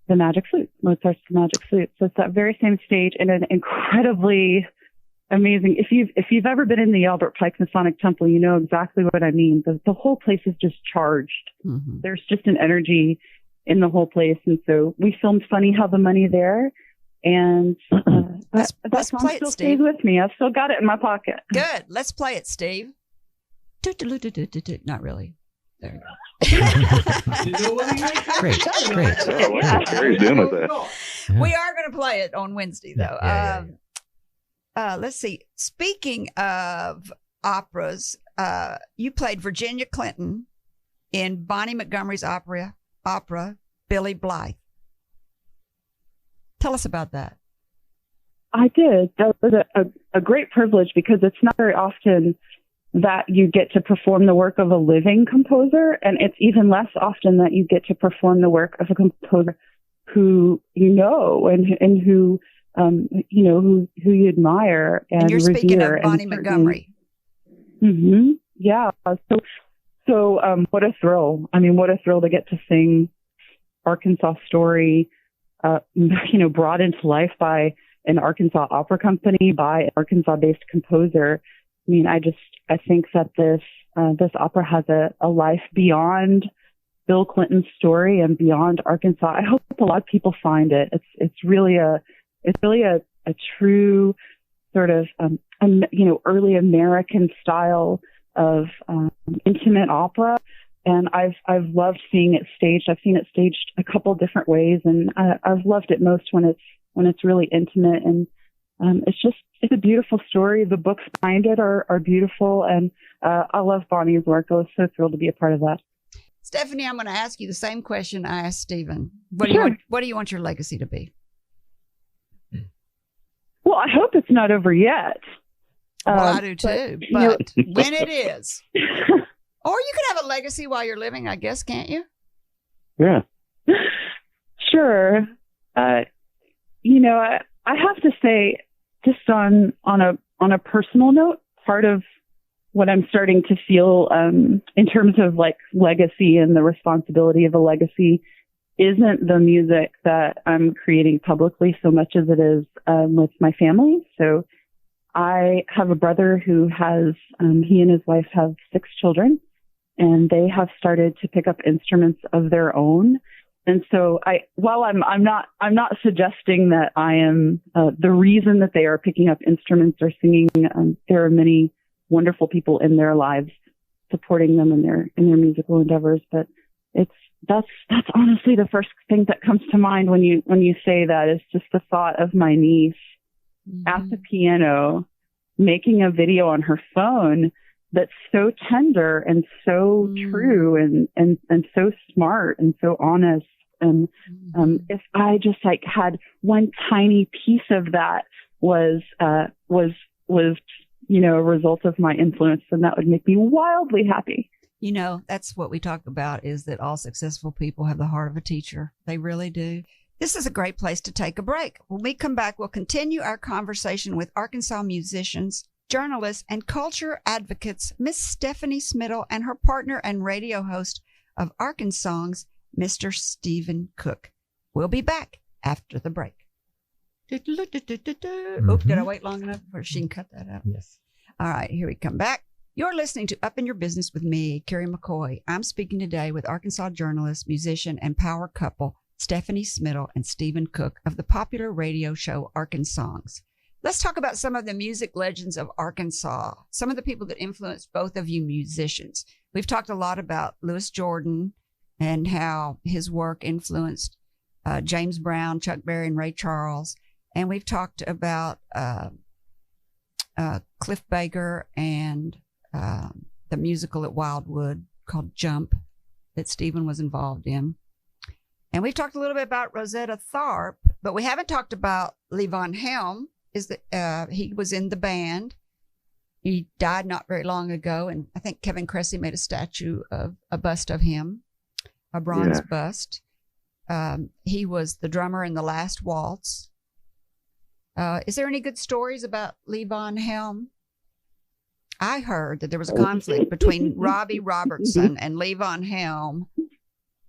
the Magic Flute, Mozart's Magic Flute. So it's that very same stage, and an incredibly amazing. If you've ever been in the Albert Pike Masonic Temple, you know exactly what I mean. The whole place is just charged. Mm-hmm. There's just an energy in the whole place. And so we filmed Funny How the Money there. And that song still stays with me. I've still got it in my pocket. Good. Let's play it, Steve. Not really. There you go. Great. Kerry's doing with that. Yeah. We are going to play it on Wednesday, though. Let's see. Speaking of operas, you played Virginia Clinton in Bonnie Montgomery's opera, Billy Blythe. Tell us about that. I did. That was a great privilege, because it's not very often that you get to perform the work of a living composer, and it's even less often that you get to perform the work of a composer who you know and who who you admire and you're revere. Speaking of Bonnie Montgomery. Mm-hmm. Yeah. So what a thrill! I mean, what a thrill to get to sing Arkansas Story, brought into life by an Arkansas opera company, by an Arkansas-based composer. I mean, I think that this opera has a life beyond Bill Clinton's story and beyond Arkansas. I hope a lot of people find it. It's really a true sort of early American style of intimate opera, and I've loved seeing it staged. I've seen it staged a couple different ways, and I've loved it most when it's really intimate, and it's a beautiful story. The books behind it are beautiful, and I love Bonnie's work. I was so thrilled to be a part of that. Stephanie, I'm going to ask you the same question I asked Stephen. Sure. What do you want your legacy to be? Well, I hope it's not over yet. Well, I do too, but when it is. Or you could have a legacy while you're living, I guess, can't you? Yeah. Sure. I have to say, just on a personal note, part of what I'm starting to feel in terms of like legacy and the responsibility of a legacy isn't the music that I'm creating publicly so much as it is with my family. So I have a brother who has, he and his wife have 6 children, and they have started to pick up instruments of their own. And so while I'm not suggesting that I am the reason that they are picking up instruments or singing. There are many wonderful people in their lives supporting them in their musical endeavors, but that's honestly the first thing that comes to mind when you say that, is just the thought of my niece at the piano making a video on her phone that's so tender and so true and so smart and so honest. And if I just like had one tiny piece of that was a result of my influence, then that would make me wildly happy. That's what we talk about, is that all successful people have the heart of a teacher. They really do. This is a great place to take a break. When we come back, we'll continue our conversation with Arkansas musicians, journalists, and culture advocates, Miss Stephanie Smittle, and her partner and radio host of Arkansas, Mr. Stephen Koch. We'll be back after the break. Oh, did I wait long enough for she can cut that out? Yes. All right, here we come back. You're listening to Up in Your Business with me, Kerry McCoy. I'm speaking today with Arkansas journalist, musician, and power couple Stephanie Smittle and Stephen Koch of the popular radio show Arkansas. Let's talk about some of the music legends of Arkansas, some of the people that influenced both of you musicians. We've talked a lot about Louis Jordan and how his work influenced James Brown, Chuck Berry, and Ray Charles. And we've talked about Cliff Baker and the musical at Wildwood called Jump that Stephen was involved in. And we've talked a little bit about Rosetta Tharpe, but we haven't talked about Levon Helm. He was in the band. He died not very long ago, and I think Kevin Cressy made a bust of him, a bronze bust. He was the drummer in The Last Waltz. Is there any good stories about Levon Helm? I heard that there was a conflict between Robbie Robertson and Levon Helm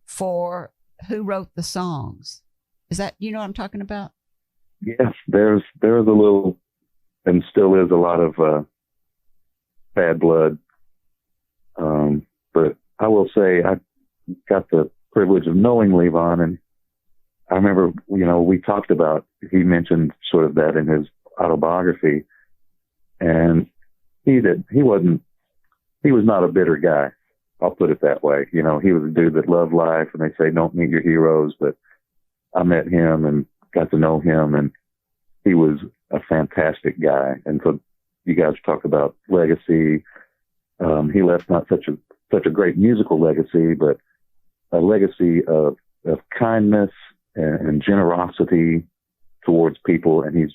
for who wrote the songs. Is that, what I'm talking about? Yes, there's a little, and still is a lot of bad blood. But I will say I got the privilege of knowing Levon, and I remember, we talked about, he mentioned sort of that in his autobiography, and he was not a bitter guy. I'll put it that way. He was a dude that loved life, and they say don't meet your heroes, but I met him and got to know him, and he was a fantastic guy. And so you guys talk about legacy. He left not such a great musical legacy, but a legacy of kindness and generosity towards people. And he's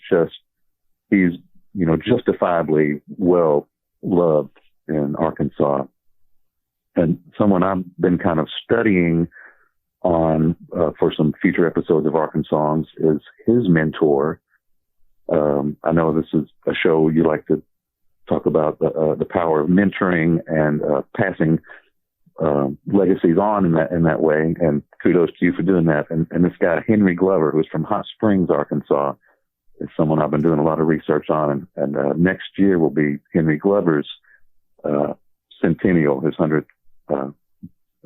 justifiably well loved in Arkansas. And someone I've been kind of studying on for some future episodes of Arkansas is his mentor. I know this is a show you like to talk about the power of mentoring and passing legacies on in that way. And kudos to you for doing that. And this guy, Henry Glover, who's from Hot Springs, Arkansas, is someone I've been doing a lot of research on. And next year will be Henry Glover's centennial, his 100th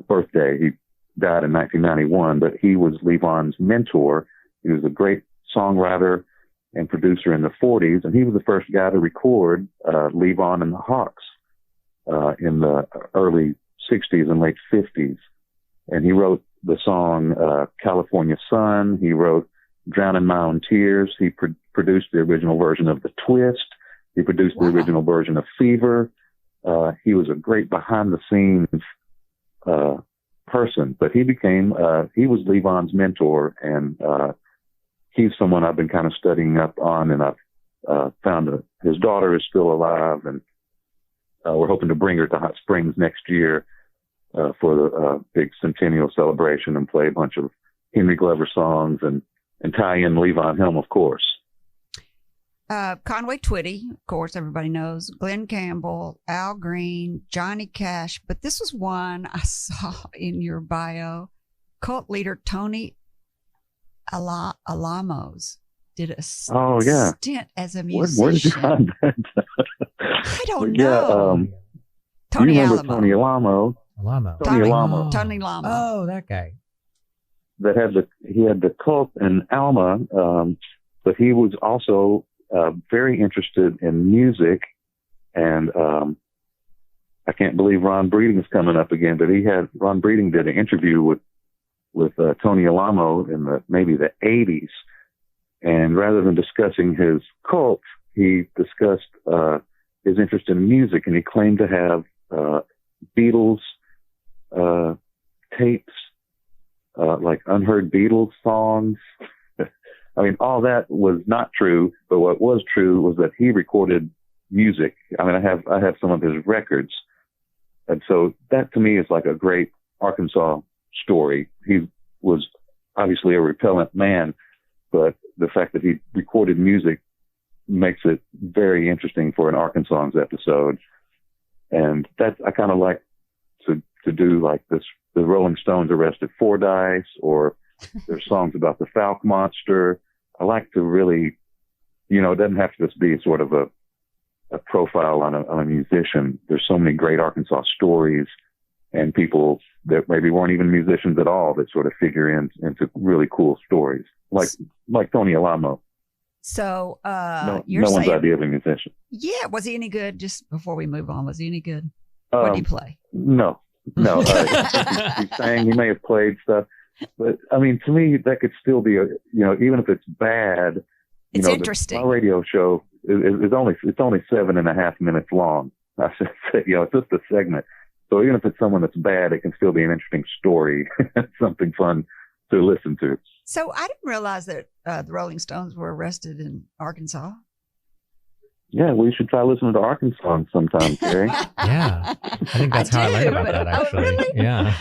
birthday. He died in 1991, but he was Levon's mentor. He was a great songwriter and producer in the 40s, and he was the first guy to record Levon and the Hawks in the early 60s and late 50s. And he wrote the song California Sun. He wrote Drowning My Own Tears. He produced the original version of The Twist. He produced the original version of Fever. He was a great behind-the-scenes person, but he was Levon's mentor, and he's someone I've been kind of studying up on, and I've found his daughter is still alive, and we're hoping to bring her to Hot Springs next year for the big centennial celebration and play a bunch of Henry Glover songs and tie in Levon Helm, of course. Conway Twitty, of course, everybody knows. Glenn Campbell, Al Green, Johnny Cash. But this was one I saw in your bio. Cult leader Tony Alamos did a stint as a musician. Where did you find that? I don't know. Tony Alamo. Tony Alamo. Tony Alamo. Oh, that guy. That he had the Cult in Alma, but he was also very interested in music, and I can't believe Ron Breeding's coming up again, but Ron Breeding did an interview with Tony Alamo in maybe the 80s, and rather than discussing his cult, he discussed his interest in music, and he claimed to have Beatles tapes, like unheard Beatles songs. I mean, all that was not true, but what was true was that he recorded music. I mean, I have some of his records. And so that to me is like a great Arkansas story. He was obviously a repellent man, but the fact that he recorded music makes it very interesting for an Arkansans episode. And that I kind of like to do like this, the Rolling Stones Arrested Fordyce, or there's songs about the Falk Monster. I like to really, it doesn't have to just be sort of a profile on a musician. There's so many great Arkansas stories and people that maybe weren't even musicians at all that sort of figure into really cool stories, like Tony Alamo. So you're no one's idea of a musician. Yeah, was he any good? Just before we move on, was he any good? What did he play? No. He sang. He may have played stuff. But I mean, to me, that could still be even if it's bad. It's interesting. My radio show is only 7.5 minutes long. I should say, it's just a segment. So even if it's someone that's bad, it can still be an interesting story, something fun to listen to. So I didn't realize that the Rolling Stones were arrested in Arkansas. Yeah, we should try listening to Arkansas sometime, Kerry. Yeah, I think that's how I learned about that, actually. Oh, really? Yeah.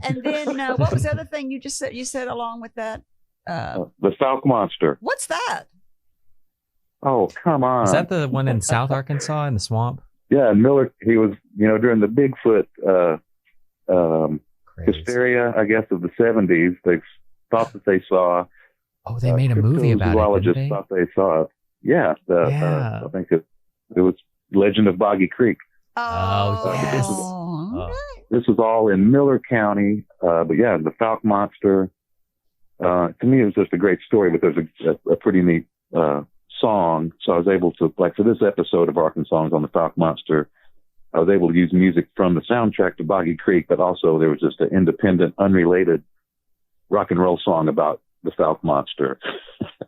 And then what was the other thing you just said? You said along with that? The Falk Monster. What's that? Oh, come on. Is that the one in South Arkansas in the swamp? Yeah, Miller, he was, during the Bigfoot hysteria, I guess, of the 70s, they thought that they saw. Oh, they made a movie about it, didn't they? Thought they saw it. Yeah, I think it was Legend of Boggy Creek. Oh, yes. This was all in Miller County, but yeah, the Falk Monster. To me, it was just a great story, but there's a pretty neat song. So I was able to, for this episode of Arkansas on the Falk Monster, I was able to use music from the soundtrack to Boggy Creek, but also there was just an independent, unrelated rock and roll song about the Falk Monster,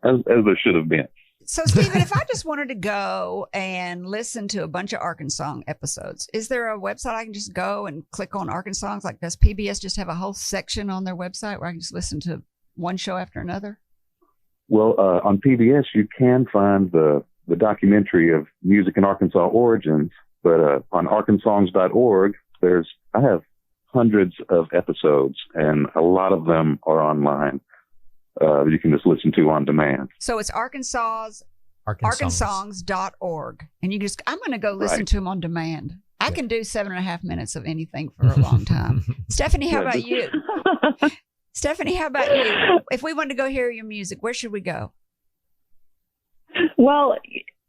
as there should have been. So, Stephen, if I just wanted to go and listen to a bunch of Arkansas episodes, is there a website I can just go and click on Arkansas? Like, does PBS just have a whole section on their website where I can just listen to one show after another? Well, on PBS, you can find the documentary of Music in Arkansas Origins, but on arkansongs.org, I have hundreds of episodes, and a lot of them are online. You can just listen to on demand. So it's arkansongs.org. And you just, I'm going to go listen to them on demand. I can do 7.5 minutes of anything for a long time. Stephanie, how about you? Stephanie, how about you? If we wanted to go hear your music, where should we go? Well,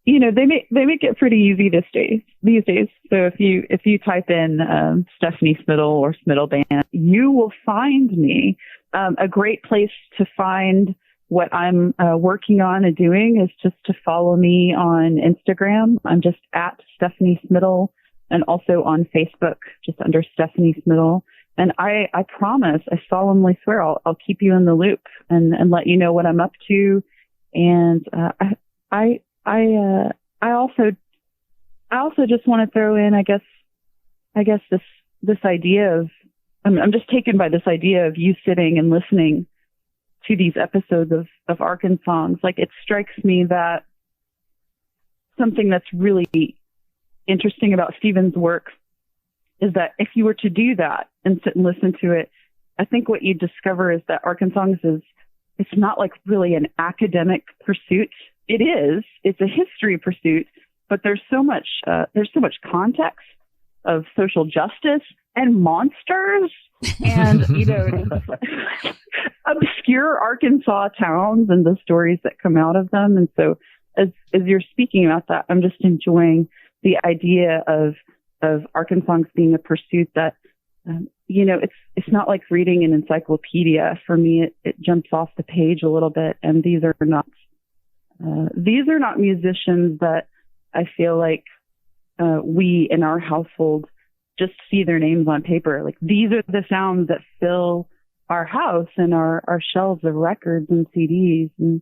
they make it pretty easy these days. So if you type in Stephanie Smittle or Smittle Band, you will find me. A great place to find what I'm working on and doing is just to follow me on Instagram. I'm just at Stephanie Smittle, and also on Facebook, just under Stephanie Smittle. And I promise, I solemnly swear, I'll keep you in the loop and let you know what I'm up to. And I also just want to throw in, I guess this idea of, I'm just taken by this idea of you sitting and listening to these episodes of Arkansas. Like, it strikes me that something that's really interesting about Stephen's work is that if you were to do that and sit and listen to it, I think what you discover is that Arkansongs it's not like really an academic pursuit. It is. It's a history pursuit, but there's so much context of social justice and monsters and, obscure Arkansas towns and the stories that come out of them. And so as you're speaking about that, I'm just enjoying the idea of Arkansongs being a pursuit that, it's not like reading an encyclopedia. For me, it jumps off the page a little bit. And these are not musicians that I feel like we in our household just see their names on paper. Like, these are the sounds that fill our house and our shelves of records and CDs. And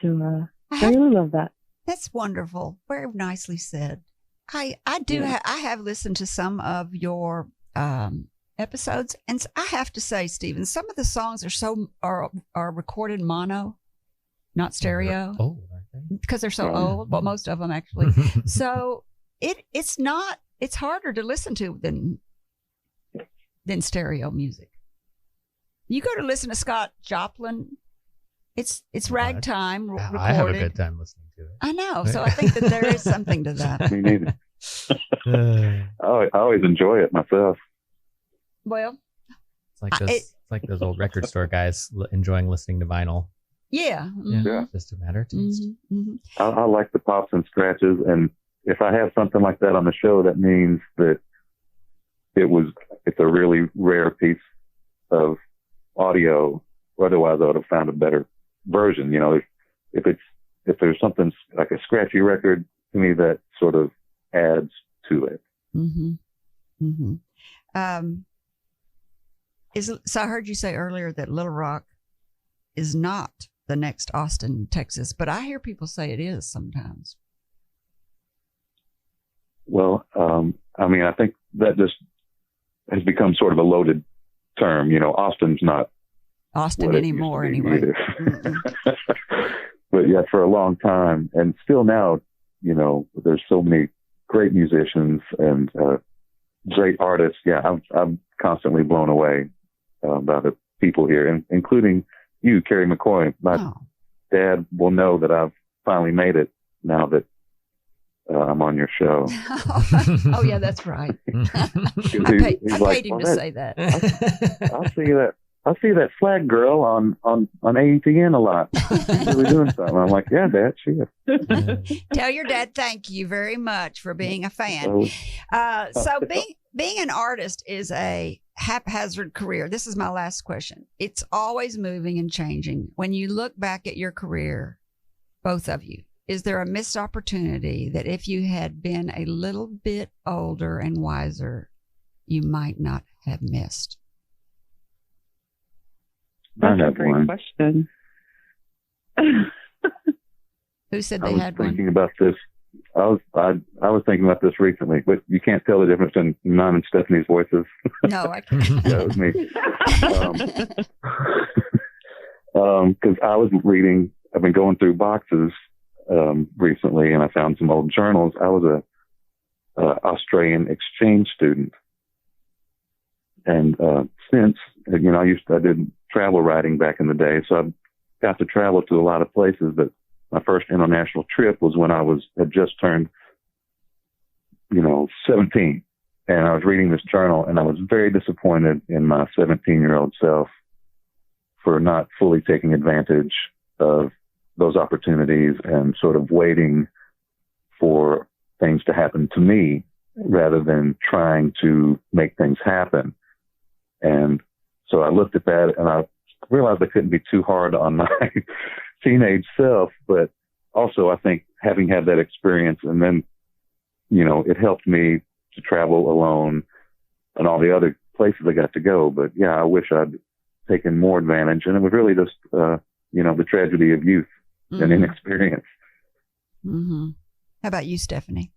so I really love that. That's wonderful. Very nicely said. I have listened to some of your episodes, and I have to say, Stephen, some of the songs are recorded mono, not stereo. Oh, aren't they? Because they're so old. Well, most of them actually. So it's harder to listen to than stereo music. You go to listen to Scott Joplin, it's ragtime recorded. I have a good time listening to it. I know. So I think that there is something to that. Me neither. I always enjoy it myself. Well, it's like those old record store guys enjoying listening to vinyl. Yeah. Mm-hmm. Yeah. Just a matter of taste. Mm-hmm. Mm-hmm. I like the pops and scratches, and if I have something like that on the show, that means that it's a really rare piece of audio. Otherwise, I would have found a better version. If there's something like a scratchy record, to me, that sort of adds to it. Mm-hmm. Mm-hmm. So I heard you say earlier that Little Rock is not the next Austin, Texas, but I hear people say it is sometimes. Well, I think that just has become sort of a loaded term. Austin's not Austin anymore, anyway. But yeah, for a long time, and still now, there's so many great musicians and great artists. Yeah, I'm constantly blown away by the people here, including you, Kerry McCoy. My dad will know that I've finally made it now that I'm on your show. Oh yeah, that's right. I paid him to say that. I see that flag girl on AETN a lot. She's really doing something. I'm like, yeah, Dad, she is. Tell your dad thank you very much for being a fan. So being an artist is a haphazard career. This is my last question. It's always moving and changing. When you look back at your career, both of you, is there a missed opportunity that if you had been a little bit older and wiser, you might not have missed? That's a great question. Who said they had one? I was thinking about this. I was thinking about this recently, but you can't tell the difference in mine and Stephanie's voices. No, I can't. That was me. Because I was reading, I've been going through boxes recently, and I found some old journals. I was a Australian exchange student, and since I did travel writing back in the day, so I got to travel to a lot of places. But my first international trip was when I had just turned, 17, and I was reading this journal, and I was very disappointed in my 17-year-old self for not fully taking advantage of those opportunities and sort of waiting for things to happen to me rather than trying to make things happen. And so I looked at that and I realized I couldn't be too hard on my teenage self, but also I think having had that experience and then, it helped me to travel alone and all the other places I got to go. But yeah, I wish I'd taken more advantage, and it was really just, the tragedy of youth and inexperience. Mm-hmm. How about you, Stephanie?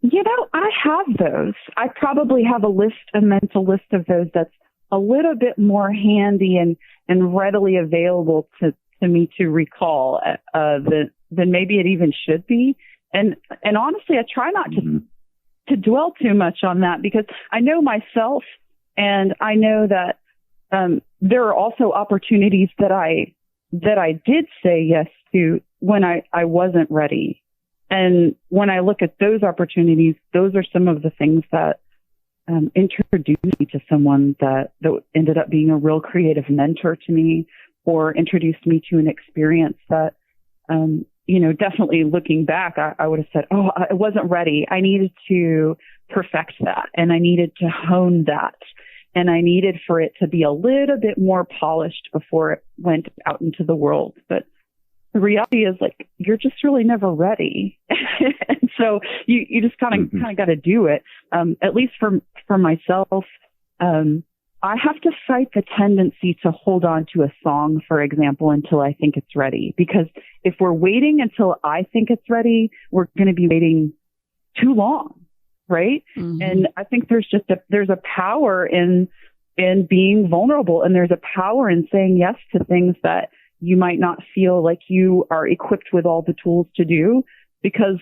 I have those. I probably have a mental list of those that's a little bit more handy and readily available to to me to recall than maybe it even should be. And honestly, I try not to dwell too much on that, because I know myself, and I know that there are also opportunities that I did say yes to when I wasn't ready. And when I look at those opportunities, those are some of the things that introduced me to someone that ended up being a real creative mentor to me, or introduced me to an experience that, definitely looking back, I would have said, oh, I wasn't ready. I needed to perfect that, and I needed to hone that, and I needed for it to be a little bit more polished before it went out into the world. But the reality is, like, you're just really never ready. And so you just kind of got to do it. At least for myself, I have to fight the tendency to hold on to a song, for example, until I think it's ready. Because if we're waiting until I think it's ready, we're going to be waiting too long, right? Mm-hmm. And I think there's a power in being vulnerable, and there's a power in saying yes to things that you might not feel like you are equipped with all the tools to do, because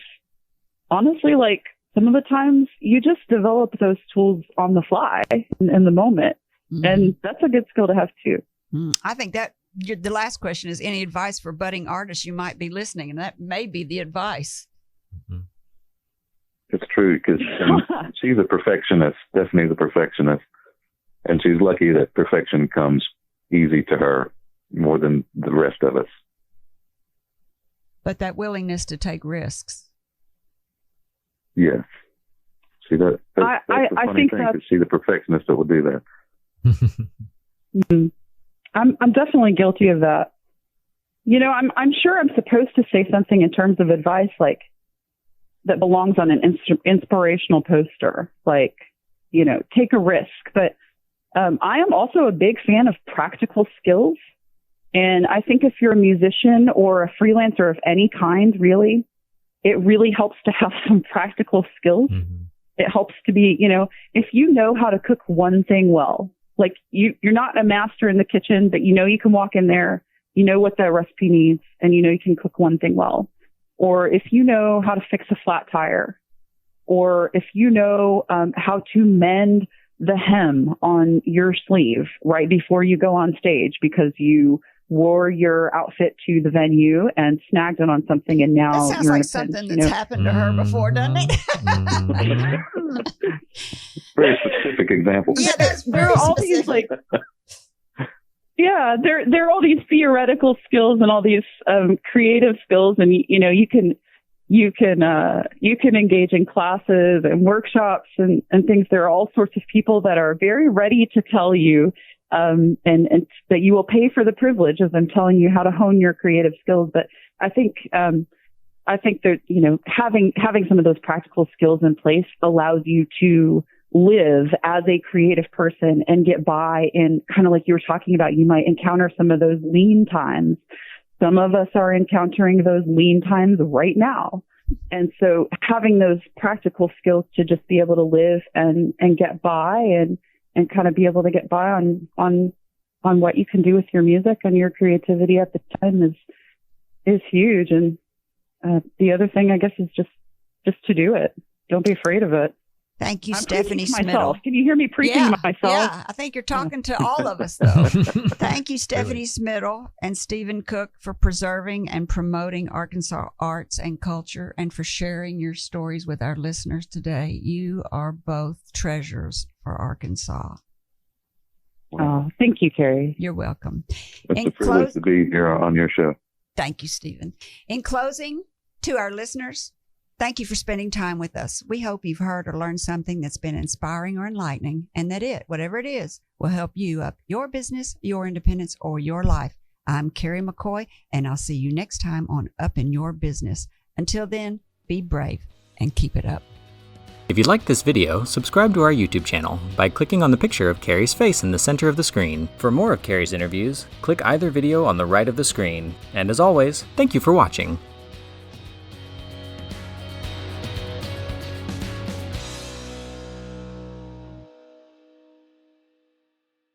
honestly, like, some of the times you just develop those tools on the fly in the moment. Mm-hmm. And that's a good skill to have too. I think that the last question is, any advice for budding artists you might be listening? And that may be the advice. Mm-hmm. It's true, because she's a perfectionist. Stephanie's a perfectionist. And she's lucky that perfection comes easy to her more than the rest of us. But that willingness to take risks. Yes. See, that's the funny thing, because she's the perfectionist that would do that. I'm definitely guilty of that. I'm sure I'm supposed to say something in terms of advice, like, that belongs on an inspirational poster, like, take a risk. But I am also a big fan of practical skills. And I think if you're a musician or a freelancer of any kind, really, it really helps to have some practical skills. Mm-hmm. It helps to be, if you know how to cook one thing well, like, you're not a master in the kitchen, but you can walk in there, what the recipe needs, and you can cook one thing well. Or if you know how to fix a flat tire, or if you know how to mend the hem on your sleeve right before you go on stage, because you wore your outfit to the venue and snagged it on something, and now that sounds you're like something that's happened to her before, doesn't it? Very specific example. Yeah, that's very specific. There are all these theoretical skills and all these creative skills, and you can engage in classes and workshops and things. There are all sorts of people that are very ready to tell you, and that you will pay for the privilege of them telling you how to hone your creative skills. But I think that, having some of those practical skills in place allows you to live as a creative person and get by. And kind of like you were talking about, you might encounter some of those lean times. Some of us are encountering those lean times right now. And so having those practical skills to just be able to live and get by and kind of be able to get by on what you can do with your music and your creativity at the time is huge. And the other thing, I guess, is just to do it. Don't be afraid of it. Thank you, Stephanie Smittle. Can you hear me preaching to myself? Yeah, I think you're talking to all of us, though. Thank you, Stephanie Smittle and Stephen Koch, for preserving and promoting Arkansas arts and culture, and for sharing your stories with our listeners today. You are both treasures for Arkansas. Oh, thank you, Kerry. You're welcome. It's a privilege to be here on your show. Thank you, Stephen. In closing, to our listeners, thank you for spending time with us. We hope you've heard or learned something that's been inspiring or enlightening, and that whatever it is, will help you up your business, your independence, or your life. I'm Kerry McCoy, and I'll see you next time on Up in Your Business. Until then, be brave and keep it up. If you liked this video, subscribe to our YouTube channel by clicking on the picture of Kerry's face in the center of the screen. For more of Kerry's interviews, click either video on the right of the screen. And as always, thank you for watching.